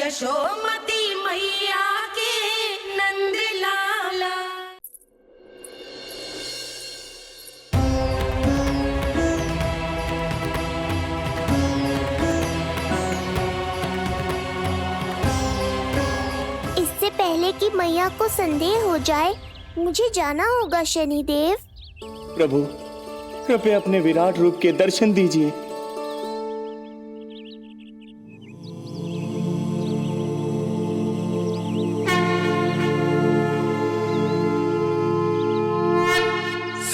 यशोमती मैया के नंद लाला। इससे पहले कि मैया को संदेह हो जाए, मुझे जाना होगा शनिदेव। प्रभु, कृपया अपने विराट रूप के दर्शन दीजिए।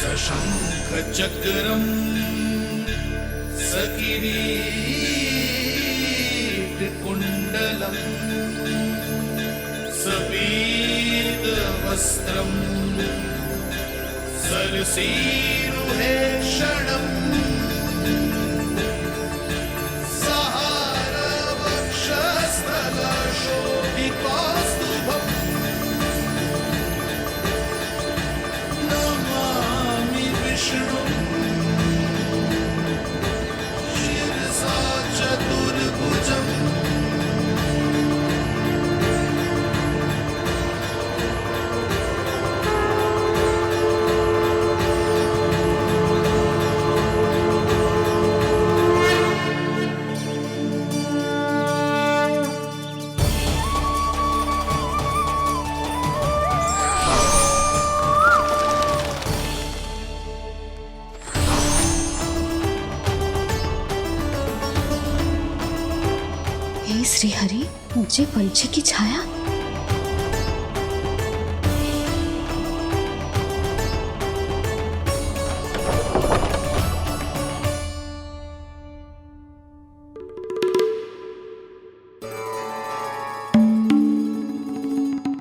सशंख चक्रम सकिरीट कुंडलम सबीत वस्त्रम सरसीरुहेक्षणम सहार वक्षस्थलशोभिकास्तुभम् नमामि विष्णुं शिरसा चतुर्भुजम्। हे श्री हरि, मुझे पंछी की छाया।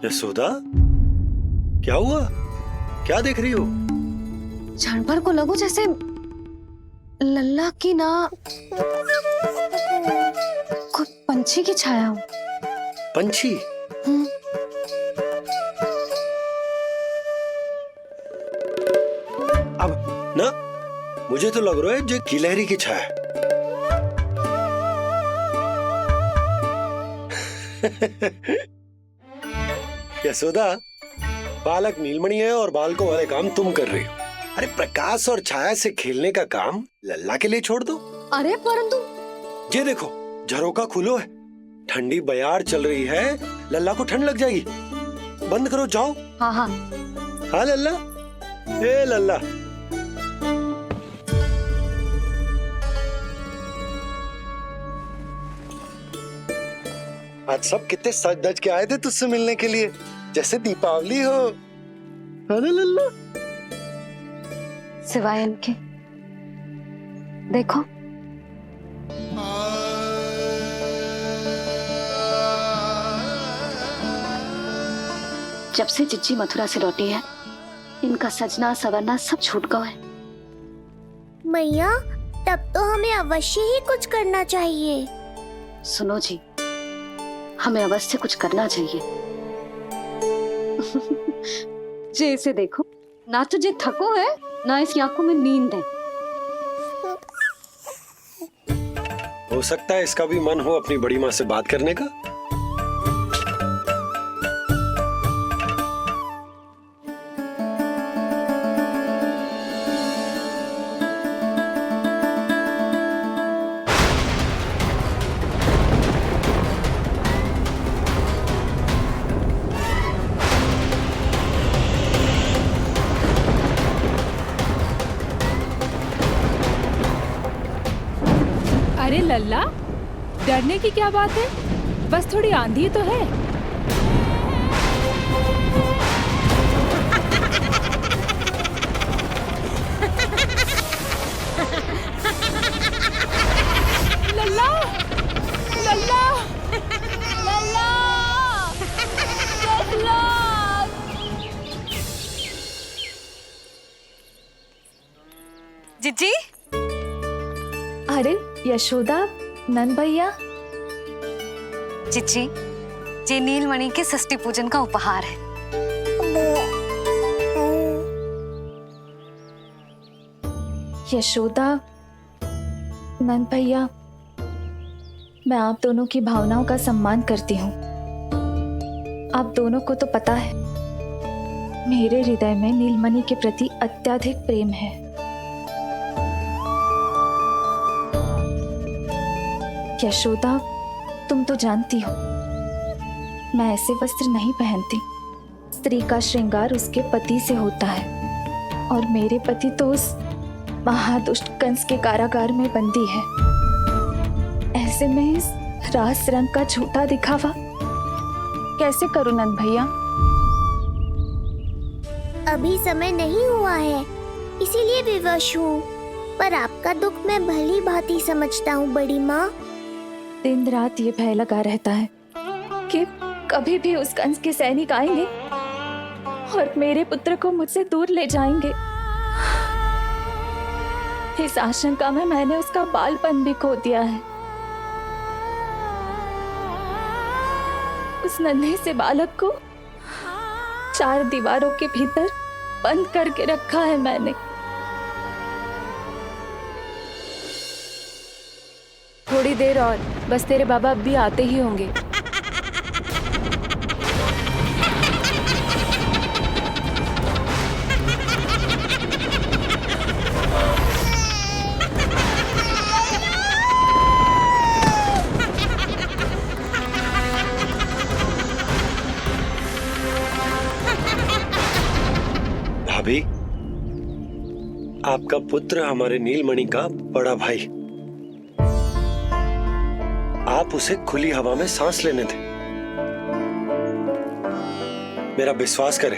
यशोदा, क्या हुआ? क्या देख रही हो? क्षण भर को लगो जैसे लल्ला की ना कोई पंछी की छाया हो। पंछी? अब ना मुझे तो लग रहा है जो गिलहरी की छाया। यशोदा, बालक नीलमणि है और बालकों वाले काम तुम कर रही हो। अरे प्रकाश और छाया से खेलने का काम लल्ला के लिए छोड़ दो। अरे परंतु ये देखो, झरोका खुलो है, ठंडी बयार चल रही है, लल्ला को ठंड लग जाएगी। बंद करो, जाओ। हाँ हाँ हाँ लल्ला, ए लल्ला। आज सब कितने सज धज के आए थे तुझसे मिलने के लिए, जैसे दीपावली हो। अरे लल्ला, सिवाय इनके देखो। जब से चिच्ची मथुरा से लौटी है, इनका सजना सवरना सब छूट गया है। मैया, तब तो हमें अवश्य ही कुछ करना चाहिए। सुनो जी, हमें अवश्य कुछ करना चाहिए। जे इसे देखो, ना तो जे थको है, ना इसकी आंखों में नींद है। हो सकता है इसका भी मन हो अपनी बड़ी माँ से बात करने का। अरे लल्ला, डरने की क्या बात है? बस थोड़ी आंधी तो है। लल्ला, लल्ला, लल्ला, लल्ला। जिज्जी, अरे यशोदा, नंद भैया। जिज्जी, ये नीलमणि के षष्ठी पूजन का उपहार है। यशोदा, नंद भैया, मैं आप दोनों की भावनाओं का सम्मान करती हूँ। आप दोनों को तो पता है मेरे हृदय में नीलमणि के प्रति अत्यधिक प्रेम है। यशोदा, तुम तो जानती हो मैं ऐसे वस्त्र नहीं पहनती। स्त्री का श्रृंगार उसके पति से होता है और मेरे पति तो उस महादुष्ट कंस के कारागार में बंदी है। ऐसे में इस रास रंग का झूठा दिखावा कैसे करूं नंद भैया? अभी समय नहीं हुआ है, इसीलिए विवश हूँ। पर आपका दुख मैं भली भांति समझता हूँ बड़ी माँ। दिन रात ये भय लगा रहता है कि कभी भी उस कंस के सैनिक आएंगे और मेरे पुत्र को मुझसे दूर ले जाएंगे। इस आशंका में मैंने उसका बालपन भी खो दिया है। उस नन्हे से बालक को 4 दीवारों के भीतर बंद करके रखा है मैंने। थोड़ी देर और, बस तेरे बाबा अब भी आते ही होंगे। भाभी, आपका पुत्र हमारे नीलमणि का बड़ा भाई। आप उसे खुली हवा में सांस लेने दें। मेरा विश्वास करें,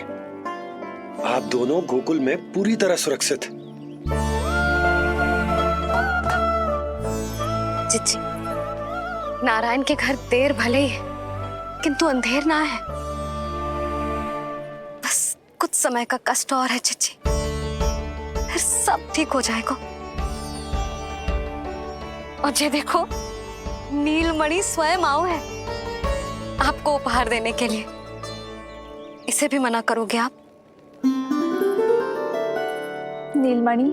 आप दोनों गोकुल में पूरी तरह सुरक्षित हैं। चिच्ची, नारायण के घर देर भले ही है, किंतु अंधेर ना है। बस कुछ समय का कष्ट और है चिच्ची, फिर सब ठीक हो जाएगा। और ये देखो, नीलमणि स्वयं आओ है आपको उपहार देने के लिए। इसे भी मना करोगे आप? नीलमणि,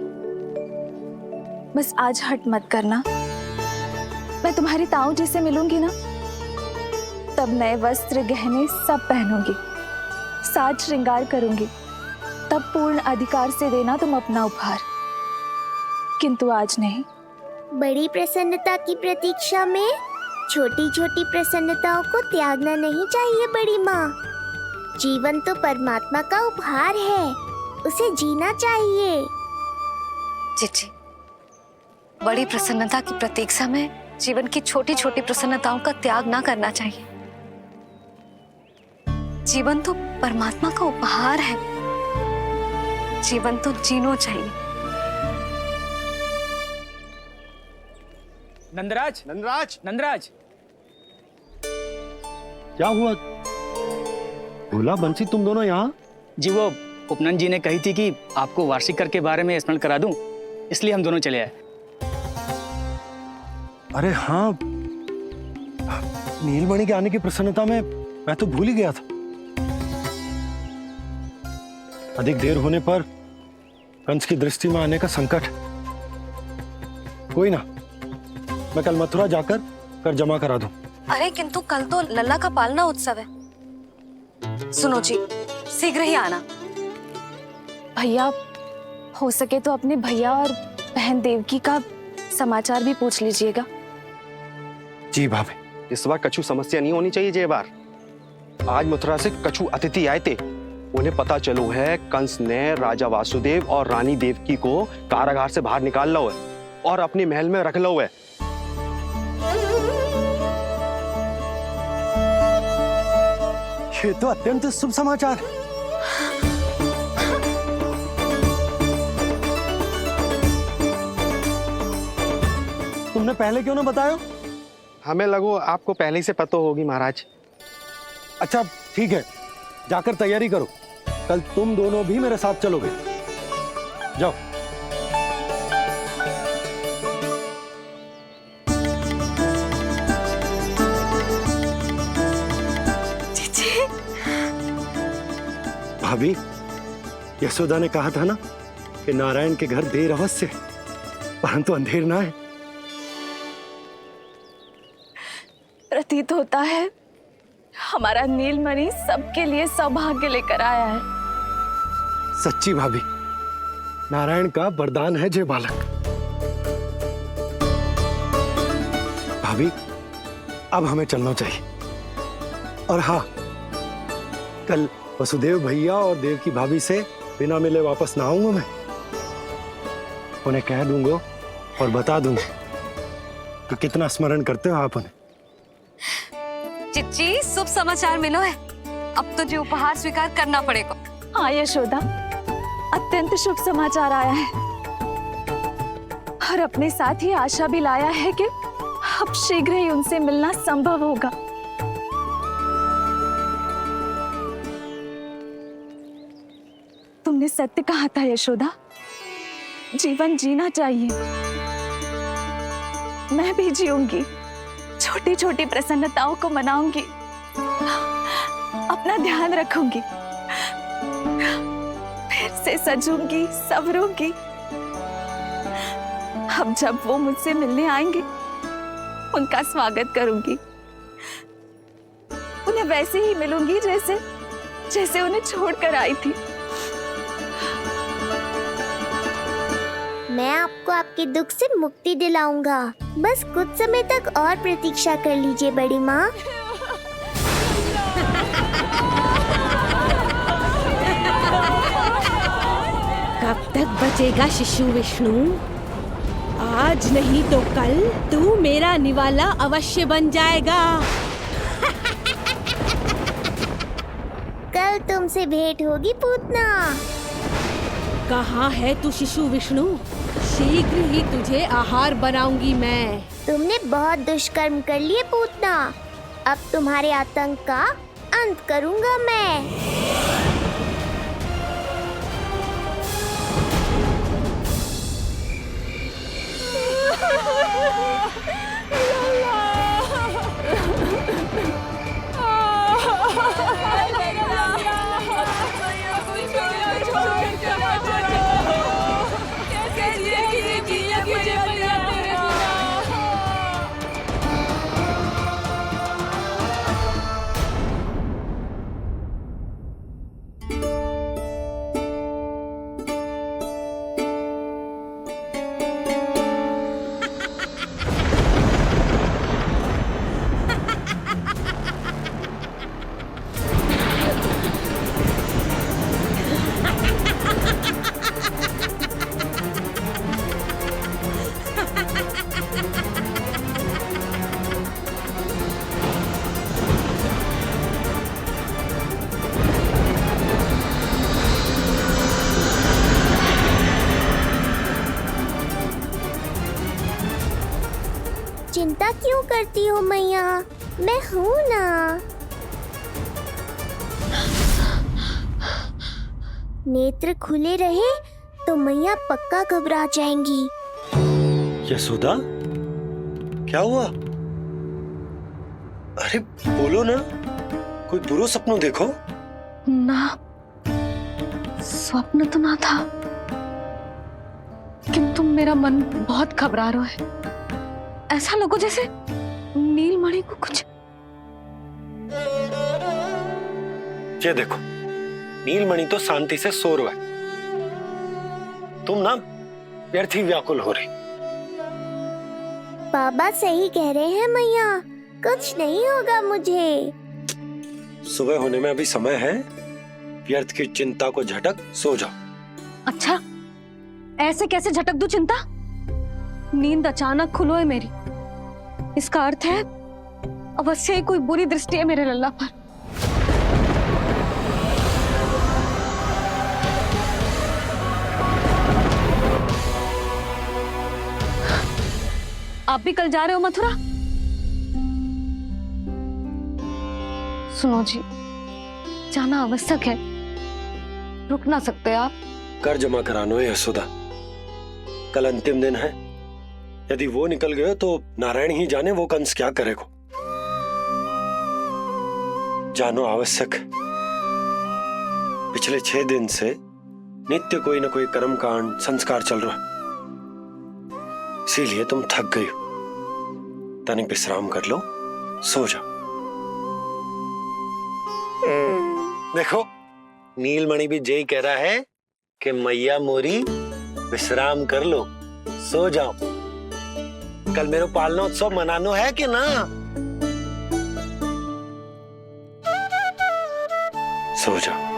बस आज हट मत करना। मैं तुम्हारी ताऊ जी से मिलूंगी ना, तब नए वस्त्र गहने सब पहनूंगी, साज श्रृंगार करूंगी। तब पूर्ण अधिकार से देना तुम अपना उपहार, किंतु आज नहीं। बड़ी प्रसन्नता की प्रतीक्षा में छोटी छोटी प्रसन्नताओं को त्यागना नहीं चाहिए बड़ी माँ। जीवन तो परमात्मा का उपहार है, उसे जीना चाहिए। चिच्ची, बड़ी प्रसन्नता की प्रतीक्षा में जीवन की छोटी छोटी प्रसन्नताओं का त्याग ना करना चाहिए। जीवन तो परमात्मा का उपहार है, जीवन तो जीना चाहिए। नंदराज, नंदराज, नंदराज, क्या हुआ? भोला, बंसी, तुम दोनों यहाँ? जी वो उपनंद जी ने कही थी कि आपको वार्षिक कर के बारे में स्मरण करा दूं, इसलिए हम दोनों चले आए। अरे हाँ, नीलमणि के आने की प्रसन्नता में मैं तो भूल ही गया था। अधिक देर होने पर कंस की दृष्टि में आने का संकट। कोई ना, मैं कल मथुरा जाकर कर जमा करा दूं। अरे किंतु कल तो लल्ला का पालना उत्सव है। सुनो जी, शीघ्र ही आना। भैया, हो सके तो अपने भैया और बहन देवकी का समाचार भी पूछ लीजिएगा। जी भाभी। इस बार कछु समस्या नहीं होनी चाहिए। ये बार आज मथुरा से कछु अतिथि आए थे, उन्हें पता चलो है कंस ने राजा वासुदेव और रानी देवकी को कारागार से बाहर निकाल लो है और अपने महल में रख लो है। ये तो अत्यंत शुभ समाचार है। तुमने पहले क्यों ना बताया? हमें लगो आपको पहले ही से पता होगी महाराज। अच्छा ठीक है, जाकर तैयारी करो, कल तुम दोनों भी मेरे साथ चलोगे। जाओ। भाभी, यशोदा ने कहा था ना कि नारायण के घर देर अवश्य, परंतु अंधेर ना है। प्रतीत होता है हमारा नीलमणि सबके लिए सौभाग्य लेकर आया है। सच्ची भाभी, नारायण का वरदान है जे बालक। भाभी, अब हमें चलना चाहिए। और हाँ, कल वसुदेव भैया और देव की भाभी से बिना मिले वापस ना आऊंगा मैं। उन्हें कह दूंगा और बता दूंगा कि कितना स्मरण करते हो आप उन्हें। चिच्ची, शुभ समाचार मिलो है। अब तो जो उपहार स्वीकार करना पड़ेगा। हाँ यशोदा, अत्यंत शुभ समाचार आया है और अपने साथ ही आशा भी लाया है कि अब शीघ्र ही उनसे मिलना संभव होगा। तुमने सत्य कहा था यशोदा, जीवन जीना चाहिए। मैं भी जीऊंगी, छोटी छोटी प्रसन्नताओं को मनाऊंगी, अपना ध्यान रखूंगी, फिर से सजूंगी, संवरूंगी। अब जब वो मुझसे मिलने आएंगे, उनका स्वागत करूंगी। उन्हें वैसे ही मिलूंगी जैसे जैसे उन्हें छोड़कर आई थी। मैं आपको आपके दुख से मुक्ति दिलाऊंगा। बस कुछ समय तक और प्रतीक्षा कर लीजिए बड़ी माँ। कब तक बचेगा शिशु विष्णु? आज नहीं तो कल तू मेरा निवाला अवश्य बन जाएगा। कल तुमसे भेंट होगी पूतना। कहाँ है तू शिशु विष्णु? शीघ्र ही तुझे आहार बनाऊंगी मैं। तुमने बहुत दुष्कर्म कर लिए पूतना। अब तुम्हारे आतंक का अंत करूंगा मैं। चिंता क्यों करती हो मैया? मैं हूँ ना। नेत्र खुले रहे तो मैया पक्का घबरा जाएंगी। यशोदा, क्या हुआ? अरे बोलो ना, कोई बुरा सपना देखो। ना, स्वप्न तो ना था, किंतु मेरा मन बहुत घबरा रहा है। ऐसा लगो जैसे नीलमणि को कुछ। ये देखो, नीलमणि तो शांति से सो रहा है। तुम ना व्यर्थ ही व्याकुल हो रही। बाबा सही कह रहे हैं मैया, कुछ नहीं होगा मुझे। सुबह होने में अभी समय है। व्यर्थ की चिंता को झटक सो जाओ। अच्छा, ऐसे कैसे झटक दूं चिंता? नींद अचानक खुलो है मेरी। इसका अर्थ है अवश्य ही कोई बुरी दृष्टि है मेरे लल्ला पर। आप भी कल जा रहे हो मथुरा? सुनो जी, जाना आवश्यक है, रुक ना सकते आप? कर जमा करानो है यशोदा, कल अंतिम दिन है। यदि वो निकल गए तो नारायण ही जाने वो कंस क्या करेगा। जानो आवश्यक। पिछले 6 दिन से नित्य कोई ना कोई कर्मकांड संस्कार चल रहा है, इसीलिए तुम थक गई हो। तनिक विश्राम कर लो, सो जाओ। देखो नीलमणि भी यही कह रहा है कि मैया मोरी विश्राम कर लो, सो जाओ। कल मेरे पालना उत्सव मनानो है कि ना? सो जाओ।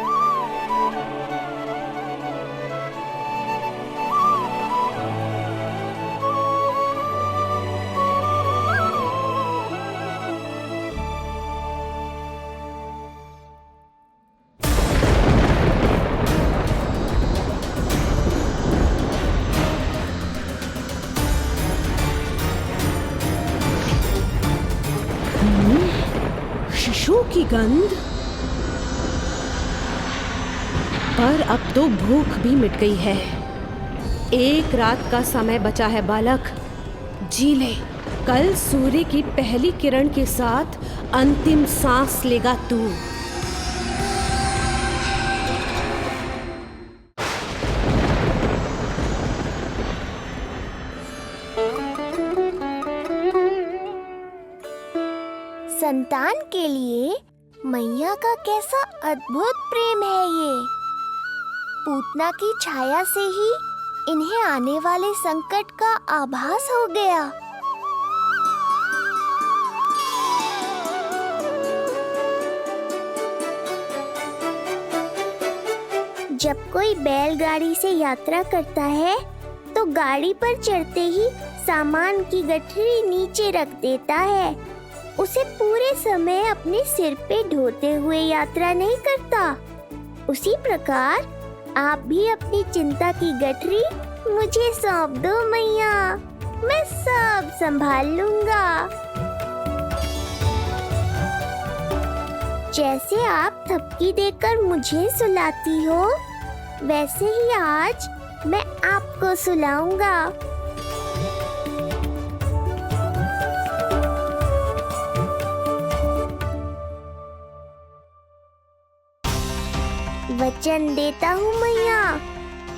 शिशु की गंध। पर अब तो भूख भी मिट गई है। एक रात का समय बचा है बालक, जी ले। कल सूर्य की पहली किरण के साथ अंतिम सांस लेगा तू। संतान के लिए मैया का कैसा अद्भुत प्रेम है ये। पूतना की छाया से ही इन्हें आने वाले संकट का आभास हो गया। जब कोई बैलगाड़ी से यात्रा करता है तो गाड़ी पर चढ़ते ही सामान की गठरी नीचे रख देता है। उसे पूरे समय अपने सिर पे ढोते हुए यात्रा नहीं करता। उसी प्रकार आप भी अपनी चिंता की गठरी मुझे सौंप दो मैया, मैं सब संभाल लूंगा। जैसे आप थपकी देकर मुझे सुलाती हो, वैसे ही आज मैं आपको सुलाऊंगा। वचन देता हूँ मैया,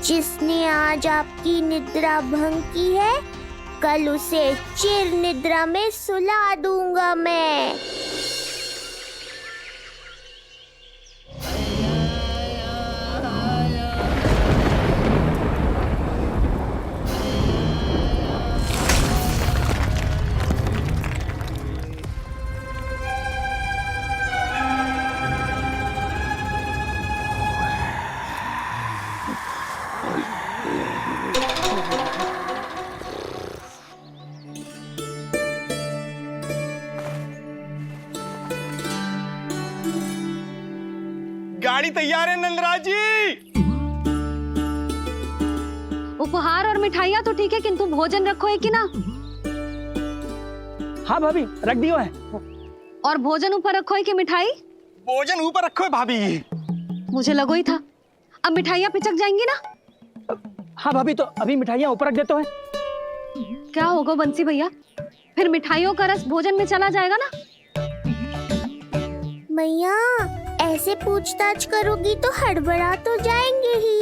जिसने आज आपकी निद्रा भंग की है, कल उसे चिर निद्रा में सुला दूंगा मैं। गाड़ी तैयार है नंदराज जी। उपहार और मिठाइयाँ तो ठीक है, किंतु भोजन रखो है कि ना? हाँ भाभी, रख दियो है। और भोजन ऊपर रखो है कि मिठाई? भोजन ऊपर रखो है भाभी। मुझे लगो ही था, अब मिठाइयाँ पिचक जाएंगी ना। हाँ भाभी, तो अभी मिठाइयाँ ऊपर रख देते हैं। क्या होगा बंसी भैया, फिर मिठाइयों का रस भोजन में चला जाएगा ना। मैया ऐसे पूछताछ करोगी तो हड़बड़ा तो जाएंगे ही।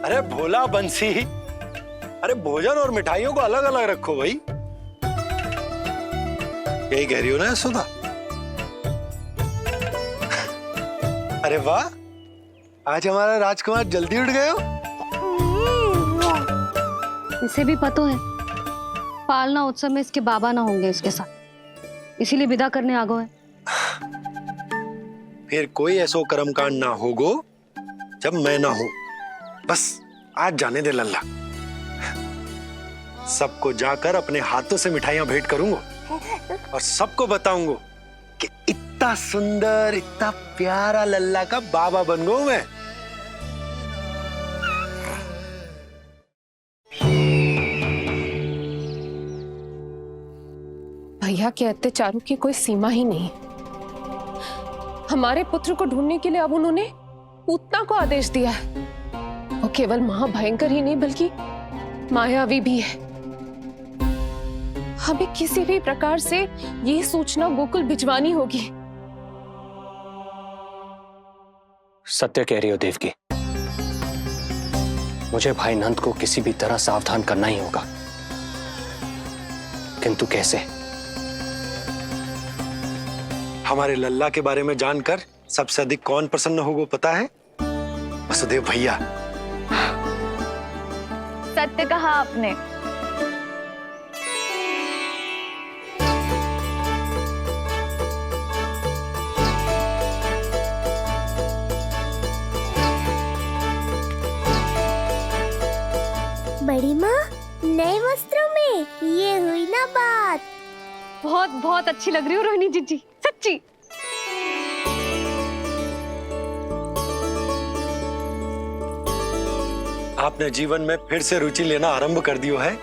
अरे भोला बंसी, अरे भोजन और मिठाइयों को अलग अलग रखो भाई। यही कह रही हो ना सुधा? अरे वाह, आज हमारा राजकुमार जल्दी उठ गए हो। इसे भी पता है पालना उत्सव में इसके बाबा ना होंगे इसके साथ, इसीलिए विदा करने आ गए। फिर कोई ऐसो कर्मकांड ना होगो जब मैं ना हूं। बस आज जाने दे लल्ला, सबको जाकर अपने हाथों से मिठाइयां भेंट करूंगा और सबको बताऊंगा कि इतना सुंदर, इतना प्यारा लल्ला का बाबा बन गया मैं। भैया के अत्याचारों की कोई सीमा ही नहीं। हमारे पुत्र को ढूंढने के लिए अब उन्होंने पूतना को आदेश दिया है। वो केवल महाभयंकर ही नहीं बल्कि मायावी भी है। हमें किसी भी प्रकार से ये सूचना गोकुल भिजवानी होगी। सत्य कह रही हो देवकी, मुझे भाई नंद को किसी भी तरह सावधान करना ही होगा, किंतु कैसे? हमारे लल्ला के बारे में जानकर सबसे अधिक कौन प्रसन्न होगा पता है? वसुदेव भैया। सत्य कहा आपने। बड़ी माँ, नए वस्त्रों में ये हुई ना बात। बहुत बहुत अच्छी लग रही हो रोहिणी जीजी, सच्ची। आपने जीवन में फिर से रुचि लेना आरंभ कर दियो है।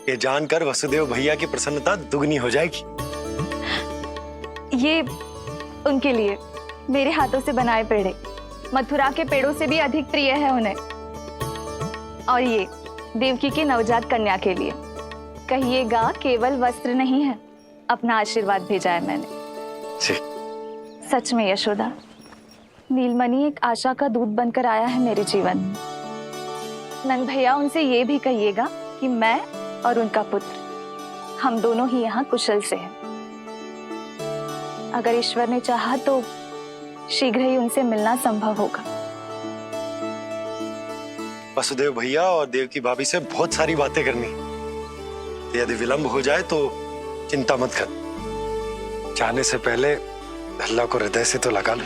ये जानकर वसुदेव भैया की प्रसन्नता दुगनी हो जाएगी। ये उनके लिए मेरे हाथों से बनाए पेड़े मथुरा के पेड़ों से भी अधिक प्रिय है उन्हें। और ये देवकी के नवजात कन्या के लिए कहिएगा केवल वस्त्र नहीं है, अपना आशीर्वाद भेजा है मैंने। सच में यशोदा, नीलमणि एक आशा का दूत बनकर आया है मेरे जीवन में। नंद भैया, उनसे ये भी कहिएगा कि मैं और उनका पुत्र हम दोनों ही यहाँ कुशल से हैं। अगर ईश्वर ने चाहा तो शीघ्र ही उनसे मिलना संभव होगा। वसुदेव भैया और देवकी भाभी से बहुत सारी बातें करनी। यदि विलंब हो जाए तो चिंता मत कर। जाने से पहले अल्लाह को हृदय से तो लगा लो।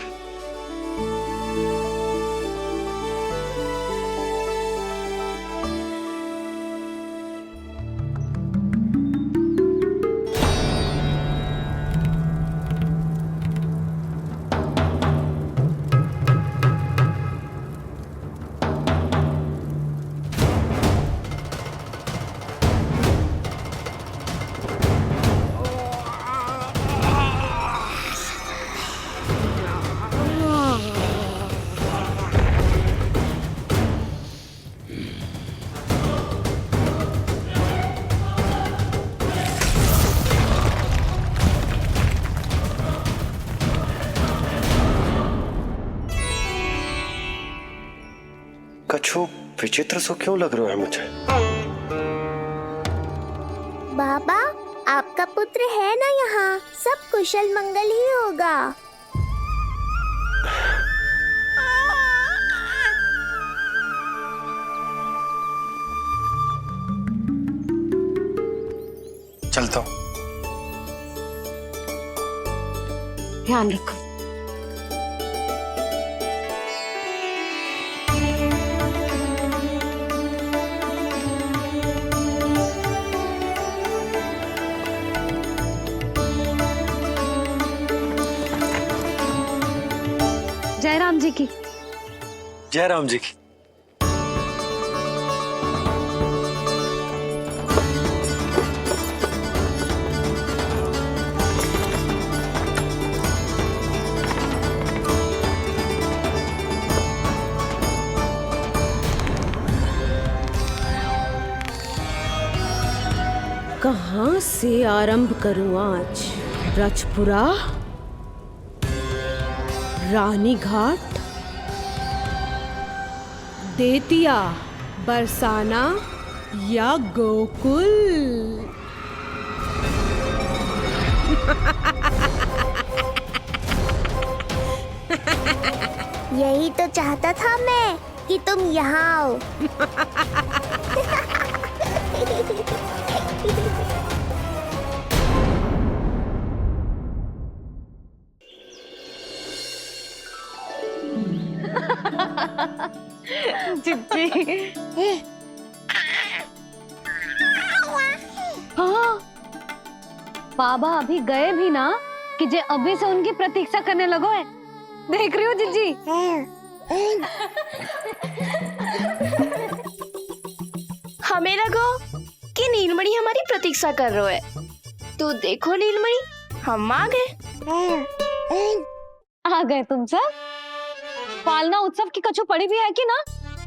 कछु विचित्र सो क्यों लग रहा है मुझे? बाबा, आपका पुत्र है ना यहाँ, सब कुशल मंगल ही होगा। चलता हूँ। ध्यान रखो। जय राम जी की। जय राम जी की। कहाँ से आरंभ करूं आज? रजपुरा, रानी घाट, देतिया, बरसाना या गोकुल? यही तो चाहता था मैं कि तुम यहाँ आओ। जिज्जी। हाँ, बाबा अभी गए भी ना कि जे अभी से उनकी प्रतीक्षा करने लगो है। देख रही हो जिज्जी? हमें लगो कि नीलमणि हमारी प्रतीक्षा कर रहे है। तो देखो नीलमणि, हम आ गए। आ गए तुम सब? पालना उत्सव की कछु पड़ी भी है कि ना?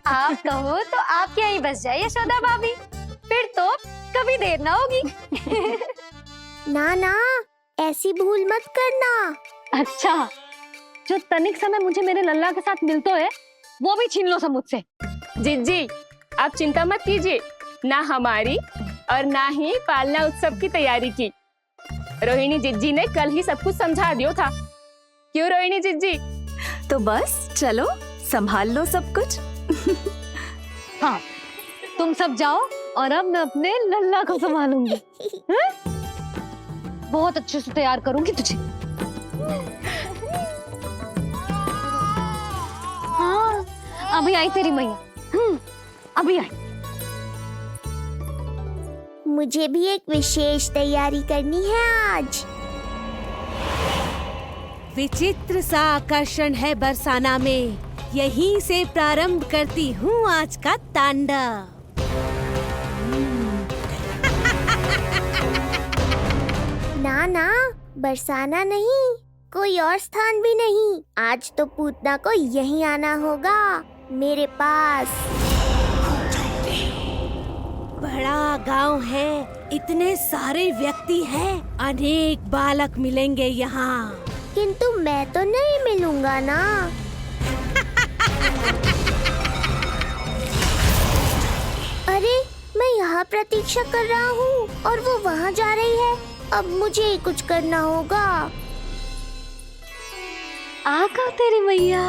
आप कहो तो आप यहीं बस जाइए यशोदा भाभी, फिर तो कभी देर ना होगी। ना ना, ऐसी भूल मत करना। अच्छा, जो तनिक समय मुझे मेरे लल्ला के साथ मिलता है वो भी छीन लो सब मुझसे। जिज्जी, आप चिंता मत कीजिए, ना हमारी और ना ही पालना उत्सव की तैयारी की। रोहिणी जिज्जी ने कल ही सब कुछ समझा दिया था। क्यों रोहिणी जिज्जी? तो बस चलो संभाल लो सब कुछ। हाँ, तुम सब जाओ और अब मैं अपने लल्ला को संभालूंगी। हैं? बहुत अच्छे से तैयार करूंगी तुझे। हाँ, अभी आई तेरी मैया। अभी आई। मुझे भी एक विशेष तैयारी करनी है आज। विचित्र सा आकर्षण है बरसाना में, यहीं से प्रारंभ करती हूँ आज का तांडव। ना ना, बरसाना नहीं, कोई और स्थान भी नहीं। आज तो पूतना को यहीं आना होगा, मेरे पास। बड़ा गांव है, इतने सारे व्यक्ति हैं, अनेक बालक मिलेंगे यहाँ। किंतु मैं तो नहीं मिलूंगा ना। अरे, मैं यहाँ प्रतीक्षा कर रहा हूँ और वो वहाँ जा रही है। अब मुझे ही कुछ करना होगा। आ गओ तेरी मैया,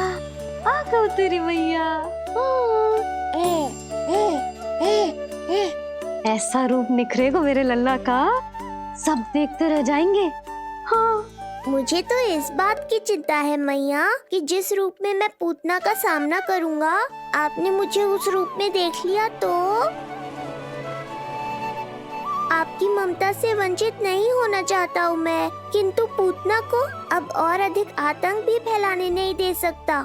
आ गओ तेरी मैया। ऐसा रूप निखरेगा मेरे लल्ला का, सब देखते रह जाएंगे। हाँ, मुझे तो इस बात की चिंता है मैया कि जिस रूप में मैं पूतना का सामना करूँगा, आपने मुझे उस रूप में देख लिया तो आपकी ममता से वंचित नहीं होना चाहता हूँ मैं, किंतु पूतना को अब और अधिक आतंक भी फैलाने नहीं दे सकता।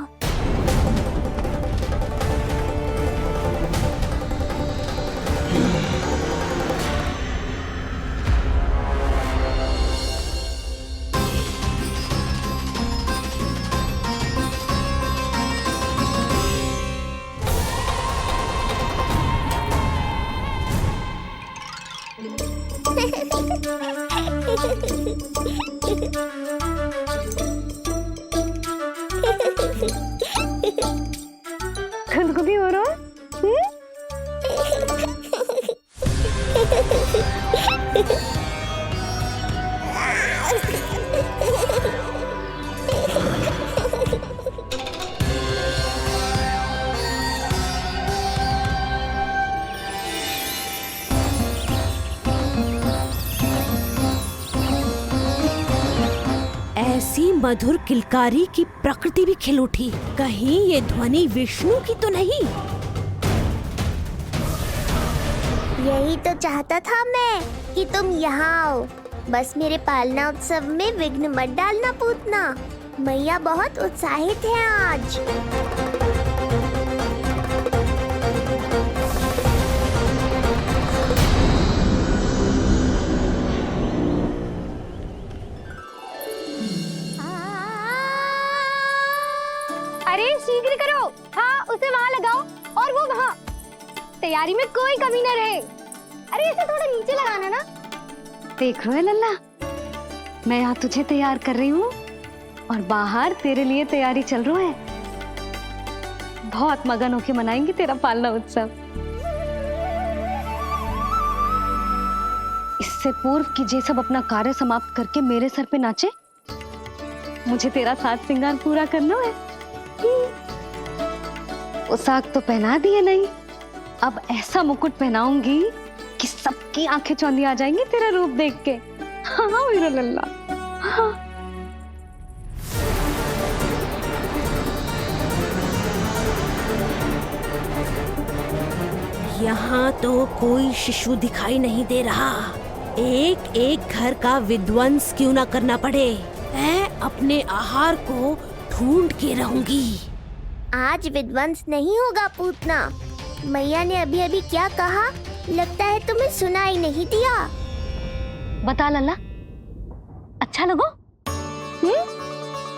खुदखुदी हो रहा है? ऐसी मधुर किलकारी की प्रकृति भी खिल उठी। कहीं ये ध्वनि विष्णु की तो नहीं? यही तो चाहता था मैं कि तुम यहाँ आओ। बस मेरे पालना उत्सव में विघ्न मत डालना पूतना। मैया बहुत उत्साहित है आज। अरे शीघ्र करो। हाँ, उसे वहाँ लगाओ और वो वहाँ। तैयारी में कोई कमी न रहे। अरे इसे थोड़ा नीचे लगाना ना। देख रहे हो लल्ला, मैं यहाँ तुझे तैयार कर रही हूँ और बाहर तेरे लिए तैयारी चल रहा है। बहुत मगन होके मनाएंगे तेरा पालना उत्सव। इससे पूर्व कि जे सब अपना कार्य समाप्त करके मेरे सर पे नाचे, मुझे तेरा साथ श्रृंगार पूरा करना है। पोशाक तो पहना दिए नहीं, अब ऐसा मुकुट पहनाऊंगी कि सबकी आंखें चौंधी आ जाएंगी तेरा रूप देख के। हाँ मेरा लल्ला। हाँ। यहाँ तो कोई शिशु दिखाई नहीं दे रहा। एक एक घर का विध्वंस क्यों ना करना पड़े, मैं अपने आहार को ढूंढ के रहूंगी। आज विध्वंस नहीं होगा पूतना। मैया ने अभी अभी क्या कहा? लगता है तुम्हें सुनाई नहीं दिया। बता लल्ला, अच्छा लगो?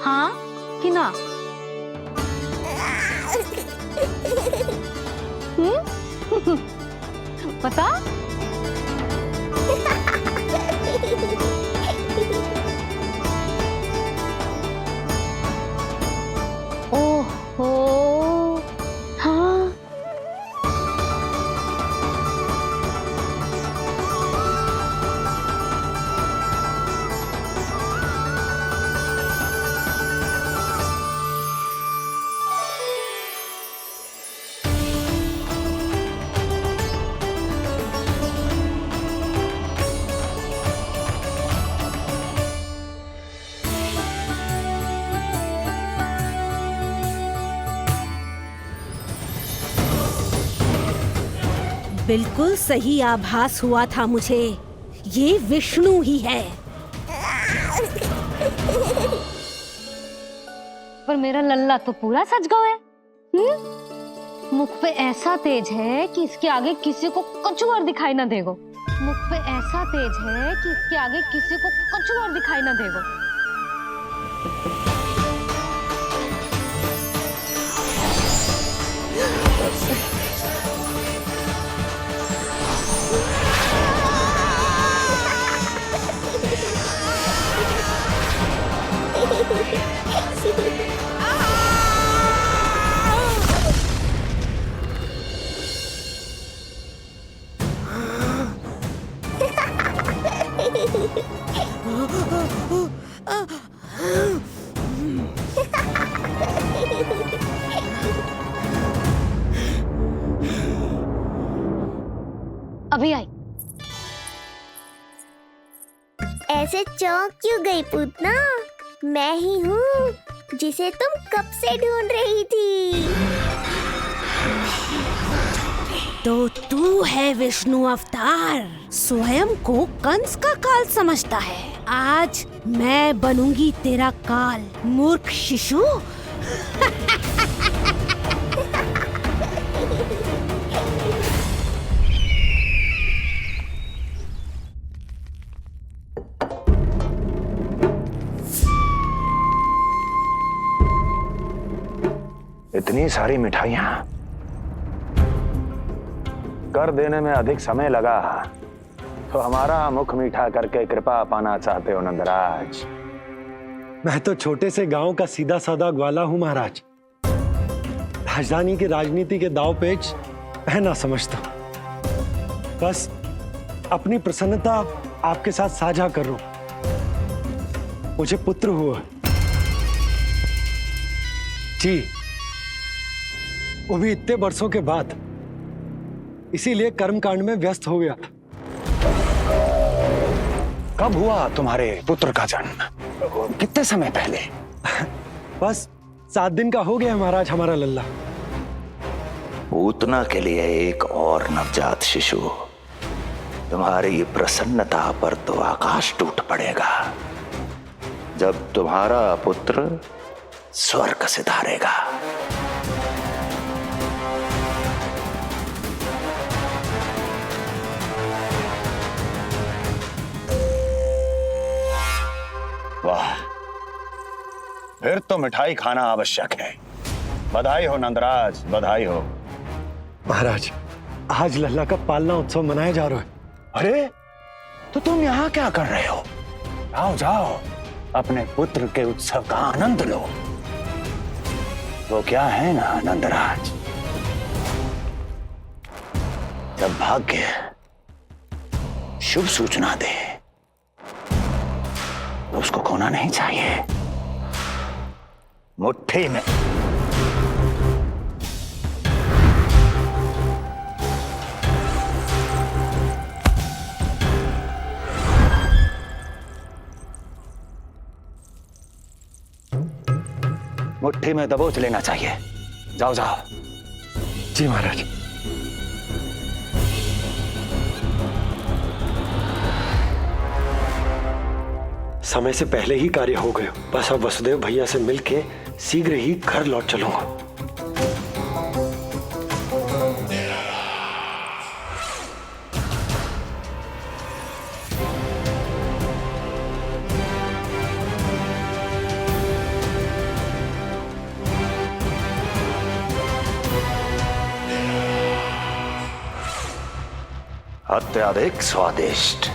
हाँ कि ना? बता। ओहो, हाँ। बिल्कुल सही आभास हुआ था मुझे, ये विष्णु ही है। पर मेरा लल्ला तो पूरा सज गया है। मुख पे ऐसा तेज है कि इसके आगे किसी को कछुआर दिखाई ना देगो। मुख पे ऐसा तेज है कि इसके आगे किसी को कछुआर दिखाई ना देगो। अभी आई। ऐसे चौंक क्यों गई पूतना? मैं ही हूँ जिसे तुम कब से ढूंढ रही थी। तो तू है विष्णु अवतार, स्वयं को कंस का काल समझता है। आज मैं बनूंगी तेरा काल, मूर्ख शिशु। इतनी सारी मिठाइयां कर देने में अधिक समय लगा तो हमारा मुख मीठा करके कृपा पाना चाहते हो नंदराज? मैं तो छोटे से गांव का सीधा साधा ग्वाला हूं महाराज। राजधानी की राजनीति के दाव पेच मैं ना समझता। बस अपनी प्रसन्नता आपके साथ साझा कर रहा हूं। मुझे पुत्र हुआ जी, वो भी इतने वर्षों के बाद, इसीलिए कर्मकांड में व्यस्त हो गया। कब हुआ तुम्हारे पुत्र का जन्म? कितने समय पहले? बस 7 दिन का हो गया महाराज हमारा लल्ला। पूतना के लिए एक और नवजात शिशु, तुम्हारी प्रसन्नता पर तो आकाश टूट पड़ेगा जब तुम्हारा पुत्र स्वर्ग सिधारेगा। वाह, फिर तो मिठाई खाना आवश्यक है। बधाई हो नंदराज, बधाई हो। महाराज, आज लल्ला का पालना उत्सव मनाया जा रहा है। अरे, तो तुम यहाँ क्या कर रहे हो? जाओ जाओ, अपने पुत्र के उत्सव का आनंद लो। वो क्या है ना नंदराज, जब भाग्य शुभ सूचना दे उसको खोना नहीं चाहिए। मुट्ठी में मुट्ठी में दबोच लेना चाहिए। जाओ जाओ। जी महाराज। समय से पहले ही कार्य हो गए। बस अब वसुदेव भैया से मिलके शीघ्र ही घर लौट चलूंगा। अत्यधिक स्वादिष्ट,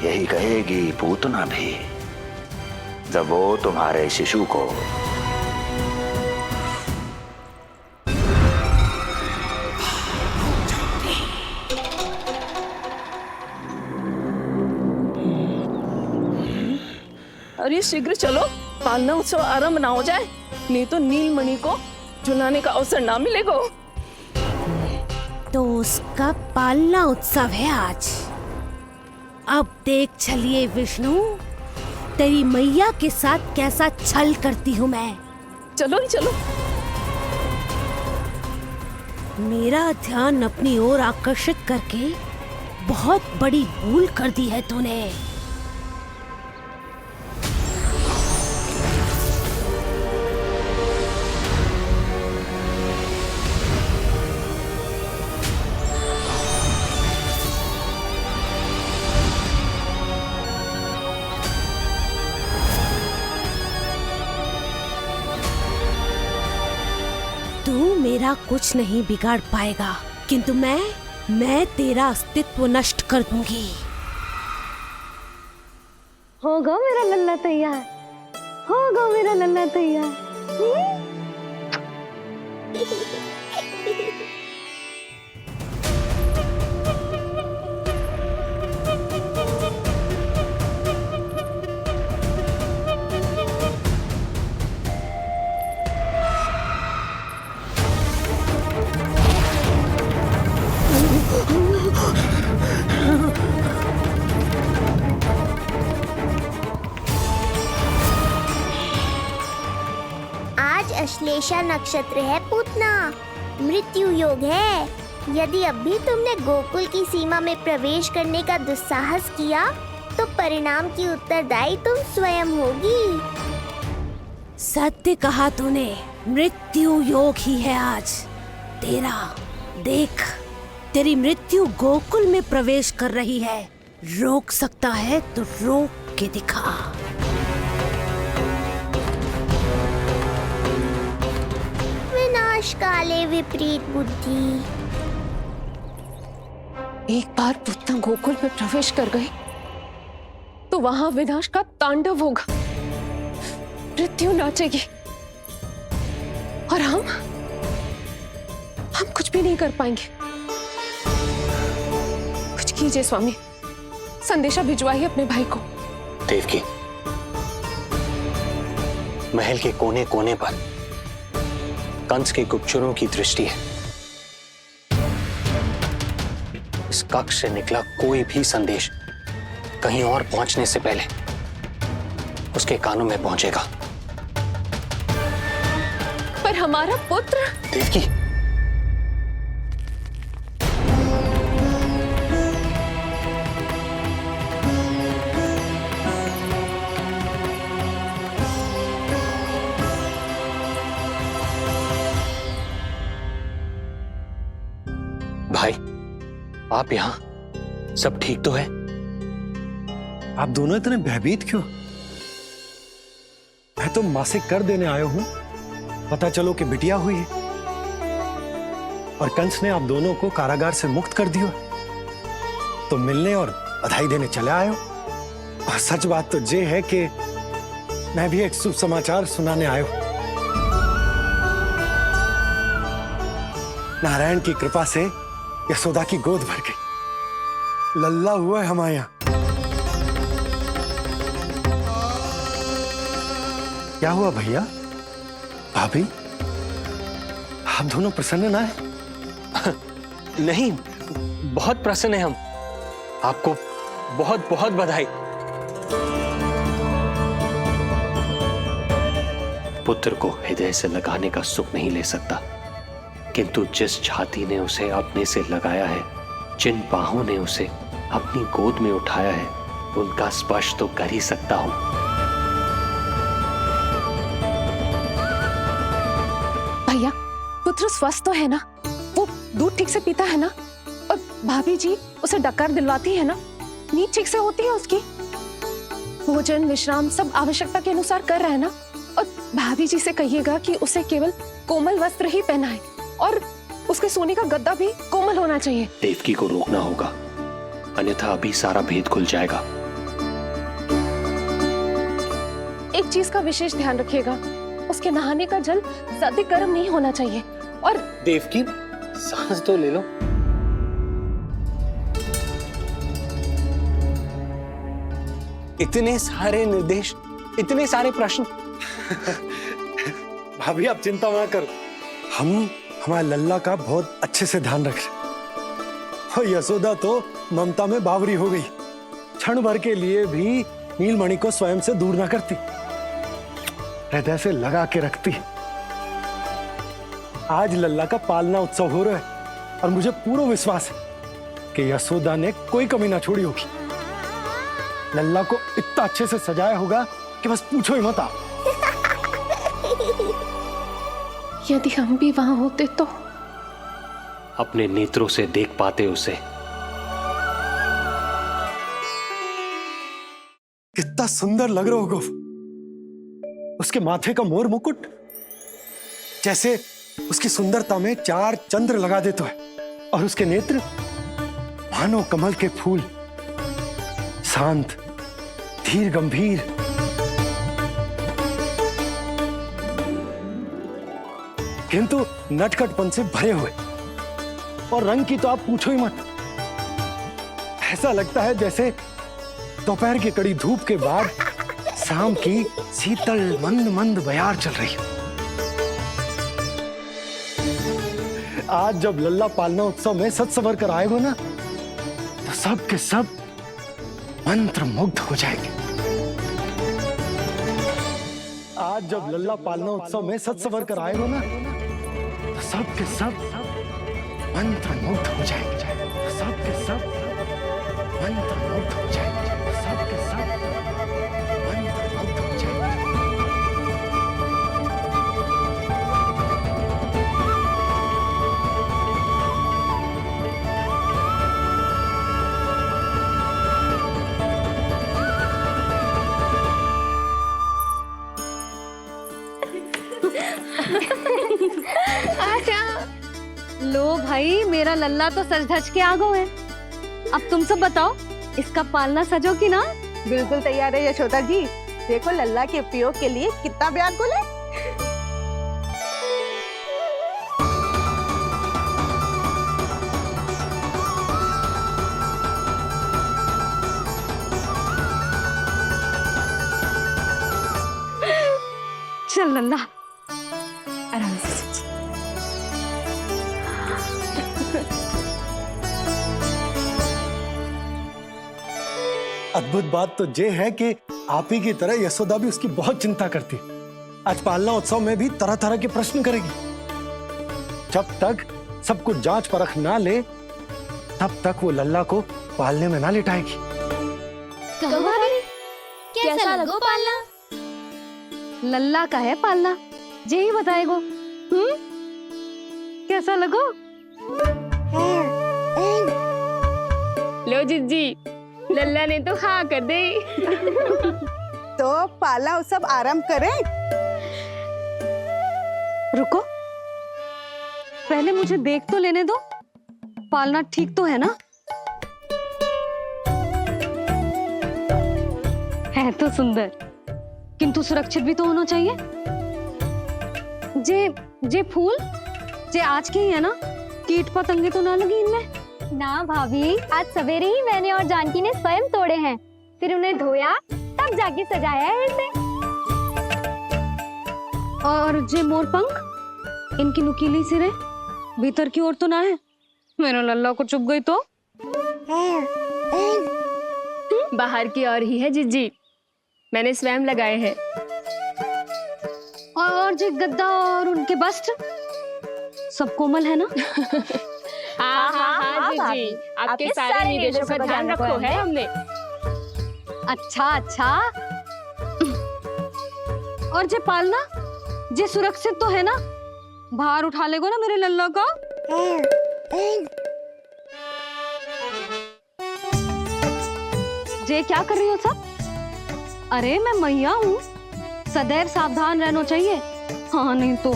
यही कहेगी पूतना भी जब वो तुम्हारे शिशु को अरे शीघ्र चलो, पालना उत्सव आरंभ ना हो जाए, नहीं तो नीलमणि को झुलाने का अवसर ना मिलेगा। तो उसका पालना उत्सव है आज। अब देख चलिए विष्णु, तेरी मैया के साथ कैसा छल करती हूँ मैं। चलो चलो। मेरा ध्यान अपनी ओर आकर्षित करके बहुत बड़ी भूल कर दी है तूने। तू मेरा कुछ नहीं बिगाड़ पाएगा, किंतु मैं तेरा अस्तित्व नष्ट कर दूंगी। होगा मेरा लल्ला तैयार, होगा मेरा लल्ला तैयार। आज अश्लेषा नक्षत्र है पूतना, मृत्यु योग है। यदि अब भी तुमने गोकुल की सीमा में प्रवेश करने का दुस्साहस किया तो परिणाम की उत्तरदायी तुम स्वयं होगी। सत्य कहा तूने, मृत्यु योग ही है आज तेरा। देख, तेरी मृत्यु गोकुल में प्रवेश कर रही है। रोक सकता है तो रोक के दिखा। विनाश काले विपरीत बुद्धि। एक बार पुतना गोकुल में प्रवेश कर गए तो वहां विनाश का तांडव होगा, मृत्यु नाचेगी और हम कुछ भी नहीं कर पाएंगे। कुछ कीजिए स्वामी, संदेशा भिजवाइए अपने भाई को। देवकी, महल के कोने कोने पर कंस के गुप्तचरों की दृष्टि है। इस कक्ष से निकला कोई भी संदेश कहीं और पहुंचने से पहले उसके कानों में पहुंचेगा। पर हमारा पुत्र। देवकी, भाई, आप यहाँ सब ठीक तो है? आप दोनों इतने भयभीत क्यों? मैं तो मासिक कर देने आया हूं, पता चलो कि बिटिया हुई है और कंस ने आप दोनों को कारागार से मुक्त कर दिया, तो मिलने और बधाई देने चले आए हो। और सच बात तो ये है कि मैं भी एक शुभ समाचार सुनाने आया हूं। नारायण की कृपा से यशोदा की गोद भर गई, लल्ला हुआ है हमारे यहाँ। क्या हुआ भैया, भाभी, आप दोनों प्रसन्न ना है? नहीं, बहुत प्रसन्न है हम। आपको बहुत बहुत बधाई। पुत्र को हृदय से लगाने का सुख नहीं ले सकता, किंतु जिस छाती ने उसे अपने से लगाया है, जिन बाहों ने उसे अपनी गोद में उठाया है, उनका स्पर्श तो कर ही सकता हूं। भैया, पुत्र स्वस्थ तो है ना? वो दूध ठीक से पीता है ना? और भाभी जी उसे डकार दिलवाती है ना? नींद ठीक से होती है उसकी? भोजन विश्राम सब आवश्यकता के अनुसार कर रहा है ना? और भाभी जी से कहिएगा कि उसे केवल कोमल वस्त्र ही पहनाए और उसके सोने का गद्दा भी कोमल होना चाहिए। देवकी को रोकना होगा, अन्यथा अभी सारा भेद खुल जाएगा। एक चीज का विशेष ध्यान रखिएगा, उसके नहाने का जल ज्यादा गर्म नहीं होना चाहिए। और देवकी, सांस तो ले लो। इतने सारे निर्देश, इतने सारे प्रश्न। भाभी आप चिंता ना करो, हम हमारे लल्ला का बहुत अच्छे से ध्यान रख रहे। और यशोदा तो ममता में बावरी हो गई, क्षण भर के लिए भी नीलमणि को स्वयं से दूर ना करती, हृदय से लगा के रखती। आज लल्ला का पालना उत्सव हो रहा है, और मुझे पूरा विश्वास है कि यशोदा ने कोई कमी ना छोड़ी होगी। लल्ला को इतना अच्छे से सजाया होगा कि बस पूछो ही मत आप। यदि हम भी वहां होते तो। अपने नेत्रों से देख पाते उसे। कितना सुंदर लग रहा होगा उसके माथे का मोर मुकुट, जैसे उसकी सुंदरता में 4 चंद्र लगा देता है, और उसके नेत्र मानो कमल के फूल, शांत, धीर गंभीर। किंतु नटखटपन से भरे हुए, और रंग की तो आप पूछो ही मत। ऐसा लगता है जैसे दोपहर की कड़ी धूप के बाद शाम की शीतल मंद मंद बयार चल रही है। आज जब लल्ला पालना उत्सव में सज संवर कर आएगा ना, तो सब के सब मंत्र मुग्ध हो जाएंगे। आज जब लल्ला पालना उत्सव में सज संवर कर आएगा ना, तो सब के सब मंत्र मुग्ध हो जाएंगे। सब के सब मंत्र मुग्ध हो जाएंगे। सब के सब मंत्र मुग्ध हो जाएंगे। लो भाई, मेरा लल्ला तो सज धज के आ गो है। अब तुम सब बताओ, इसका पालना सजो कि ना? बिल्कुल तैयार है यशोदा जी। देखो लल्ला के उपयोग के लिए कितना व्याकुल है। चल लल्ला, आराम से सच। अद्भुत बात तो ये है कि आप ही की तरह यशोदा भी उसकी बहुत चिंता करती है। आज पालना उत्सव में भी तरह तरह के प्रश्न करेगी। जब तक सब कुछ जांच परख ना ले, तब तक वो लल्ला को पालने में ना लिटाएगी। कैसा लगो पालना? लल्ला का है पालना, जे ही बताएगो। कैसा लगो? लो जिज्जी, लल्ला ने तो हाँ कर दे। तो पाला उत्सव आरंभ करें। रुको, पहले मुझे देख तो लेने दो, पालना ठीक तो है ना? है तो सुंदर, किंतु सुरक्षित भी तो होना चाहिए। जे फूल जे आज के ही है ना, कीट पतंगे तो ना लगी इनमें? ना भाभी, आज सवेरे ही मैंने और जानकी ने स्वयं तोड़े हैं, फिर उन्हें धोया, तब जाके सजाया है इसे। और जे मोर पंख, इनकी नुकीली सिरे भीतर की ओर तो ना है? मेरा लल्ला को चुभ गई तो? बाहर की ओर ही है जिज्जी, मैंने स्वयं लगाए हैं। और जे गद्दा और उनके वस्त्र सब कोमल है ना? हाँ जिज्जी, आपके सारे निर्देशों का ध्यान रखो है हमने। अच्छा। और जे पालना, जे सुरक्षित तो है ना? बाहर उठा लेगो ना मेरे लल्ला को? जे क्या कर रही हो सब? अरे मैं मैया हूँ, सदैव सावधान रहना चाहिए। हाँ नहीं तो।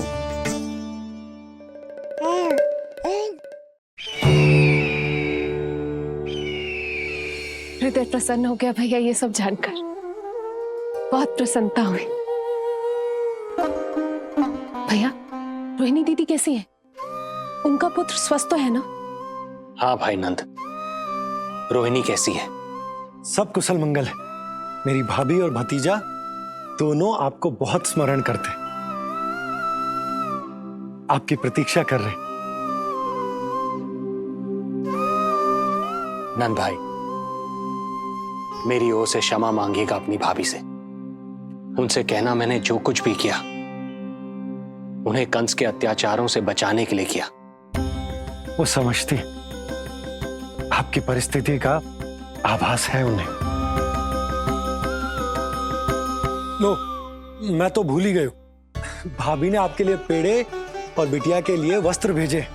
हृदय प्रसन्न हो गया भैया ये सब जानकर, बहुत प्रसन्नता हुई। भैया, रोहिणी दीदी कैसी है? उनका पुत्र स्वस्थ तो है ना? हाँ भाई नंद, रोहिणी कैसी है? सब कुशल मंगल है। मेरी भाभी और भतीजा दोनों आपको बहुत स्मरण करते हैं, आपकी प्रतीक्षा कर रहे हैं। नंद भाई, मेरी ओर से क्षमा मांगिएगा अपनी भाभी से। उनसे कहना मैंने जो कुछ भी किया, उन्हें कंस के अत्याचारों से बचाने के लिए किया। वो समझती आपकी परिस्थिति का आभास है उन्हें। लो, मैं तो भूल ही गई हूं। भाभी ने आपके लिए पेड़े और बिटिया के लिए वस्त्र भेजे।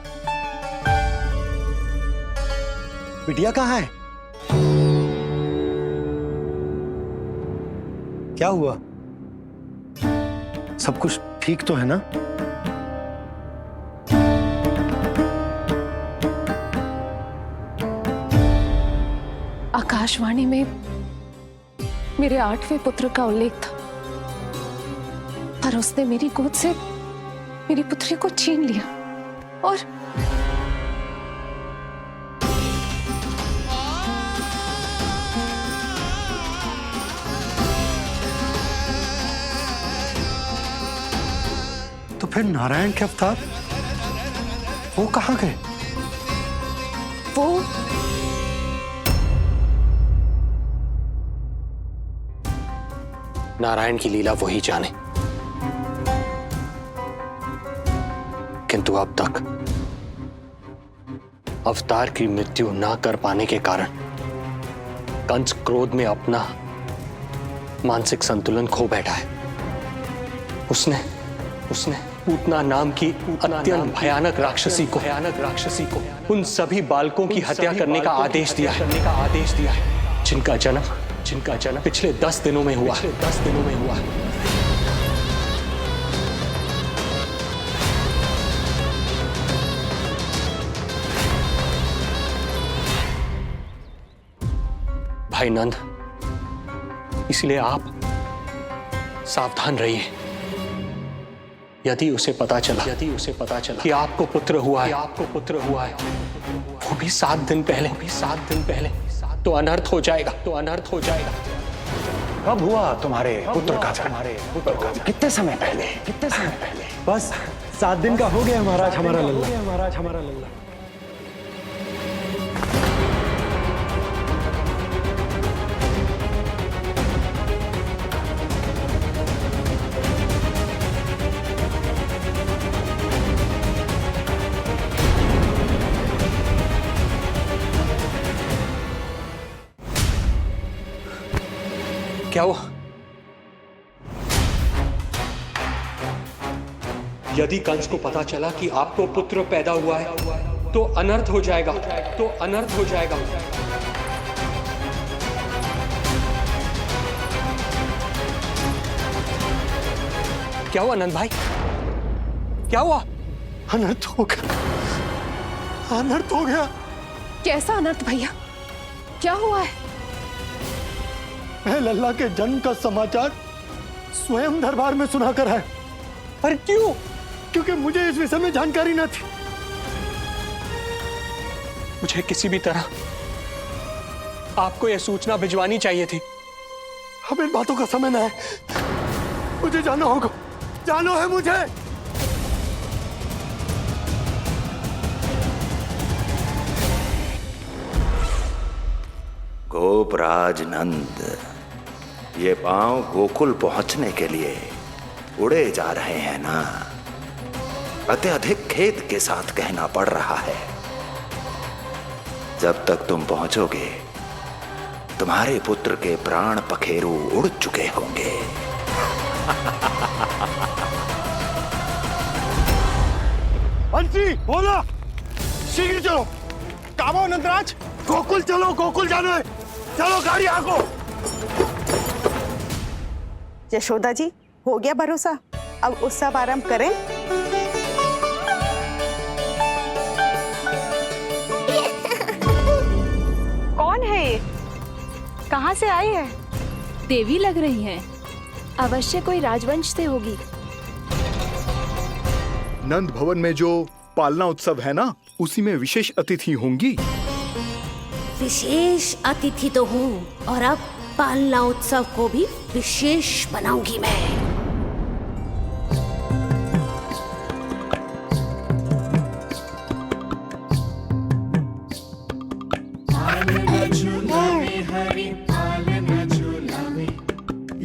बिटिया कहाँ है? क्या हुआ? सब कुछ ठीक तो है ना? आकाशवाणी में मेरे 8वें पुत्र का उल्लेख था, पर उसने मेरी गोद से मेरी पुत्री को छीन लिया और तो फिर नारायण के अवतार वो कहाँ गए? वो नारायण की लीला वही जाने, किंतु अब तक अवतार की मृत्यु ना कर पाने के कारण कंस क्रोध में अपना मानसिक संतुलन खो बैठा है। उसने पूतना नाम की अत्यंत भयानक राक्षसी को उन सभी बालकों की हत्या करने का आदेश दिया है जिनका जन्म पिछले 10 दिनों में हुआ। भाई नंद, इसलिए आप सावधान रहिए। यदि उसे पता चला कि आपको पुत्र हुआ है, वो भी 7 दिन पहले, तो अनर्थ हो जाएगा। कब हुआ तुम्हारे पुत्र का जन्म? कितने समय पहले? बस 7 दिन का हो गया महाराज हमारा लल्ला। क्या हुआ? यदि कंस को पता चला कि आपको पुत्र पैदा हुआ है तो अनर्थ हो जाएगा। क्या हुआ नंद भाई? क्या हुआ? अनर्थ हो गया। कैसा अनर्थ भैया? क्या हुआ है? मैं लल्ला के जन्म का समाचार स्वयं दरबार में सुनाकर है। पर क्यों? क्योंकि मुझे इस विषय में जानकारी न थी। मुझे किसी भी तरह आपको यह सूचना भिजवानी चाहिए थी। अब इन बातों का समय न है, मुझे जाना होगा। जानो है मुझे। गोपराज नंद, ये पांव गोकुल पहुंचने के लिए उड़े जा रहे हैं ना? अत्यधिक खेद के साथ कहना पड़ रहा है, जब तक तुम पहुंचोगे तुम्हारे पुत्र के प्राण पखेरु उड़ चुके होंगे। बंसी बोला, शीघ्र चलो। काबो नंदराज, गोकुल चलो, गोकुल जाना है। चलो गाड़ी आगो। यशोदा जी, हो गया भरोसा, अब उत्सव आरंभ करें। कौन है ये? कहाँ से आई है? देवी लग रही हैं। अवश्य कोई राजवंश से होगी। नंद भवन में जो पालना उत्सव है ना, उसी में विशेष अतिथि होंगी। विशेष अतिथि तो हूँ, और अब पालना उत्सव को भी विशेष बनाऊंगी मैं।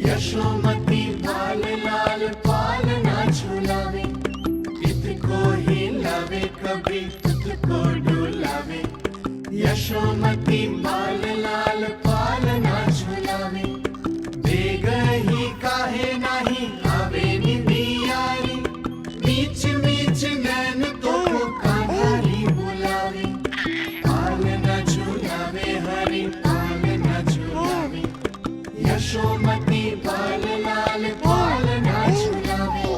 यशोमती लाल लाल पालना झुलावे, इत को ही लावे कभी तुझको यशोमती बाल लाल पालना झुलावे बेगही काहे नाही आवे निदियारी मीच मीच नैन तो कान्हारी बुलावे पालना झुलावे हरि पालना झुलावे यशोमती बाल लाल पालना झुलावे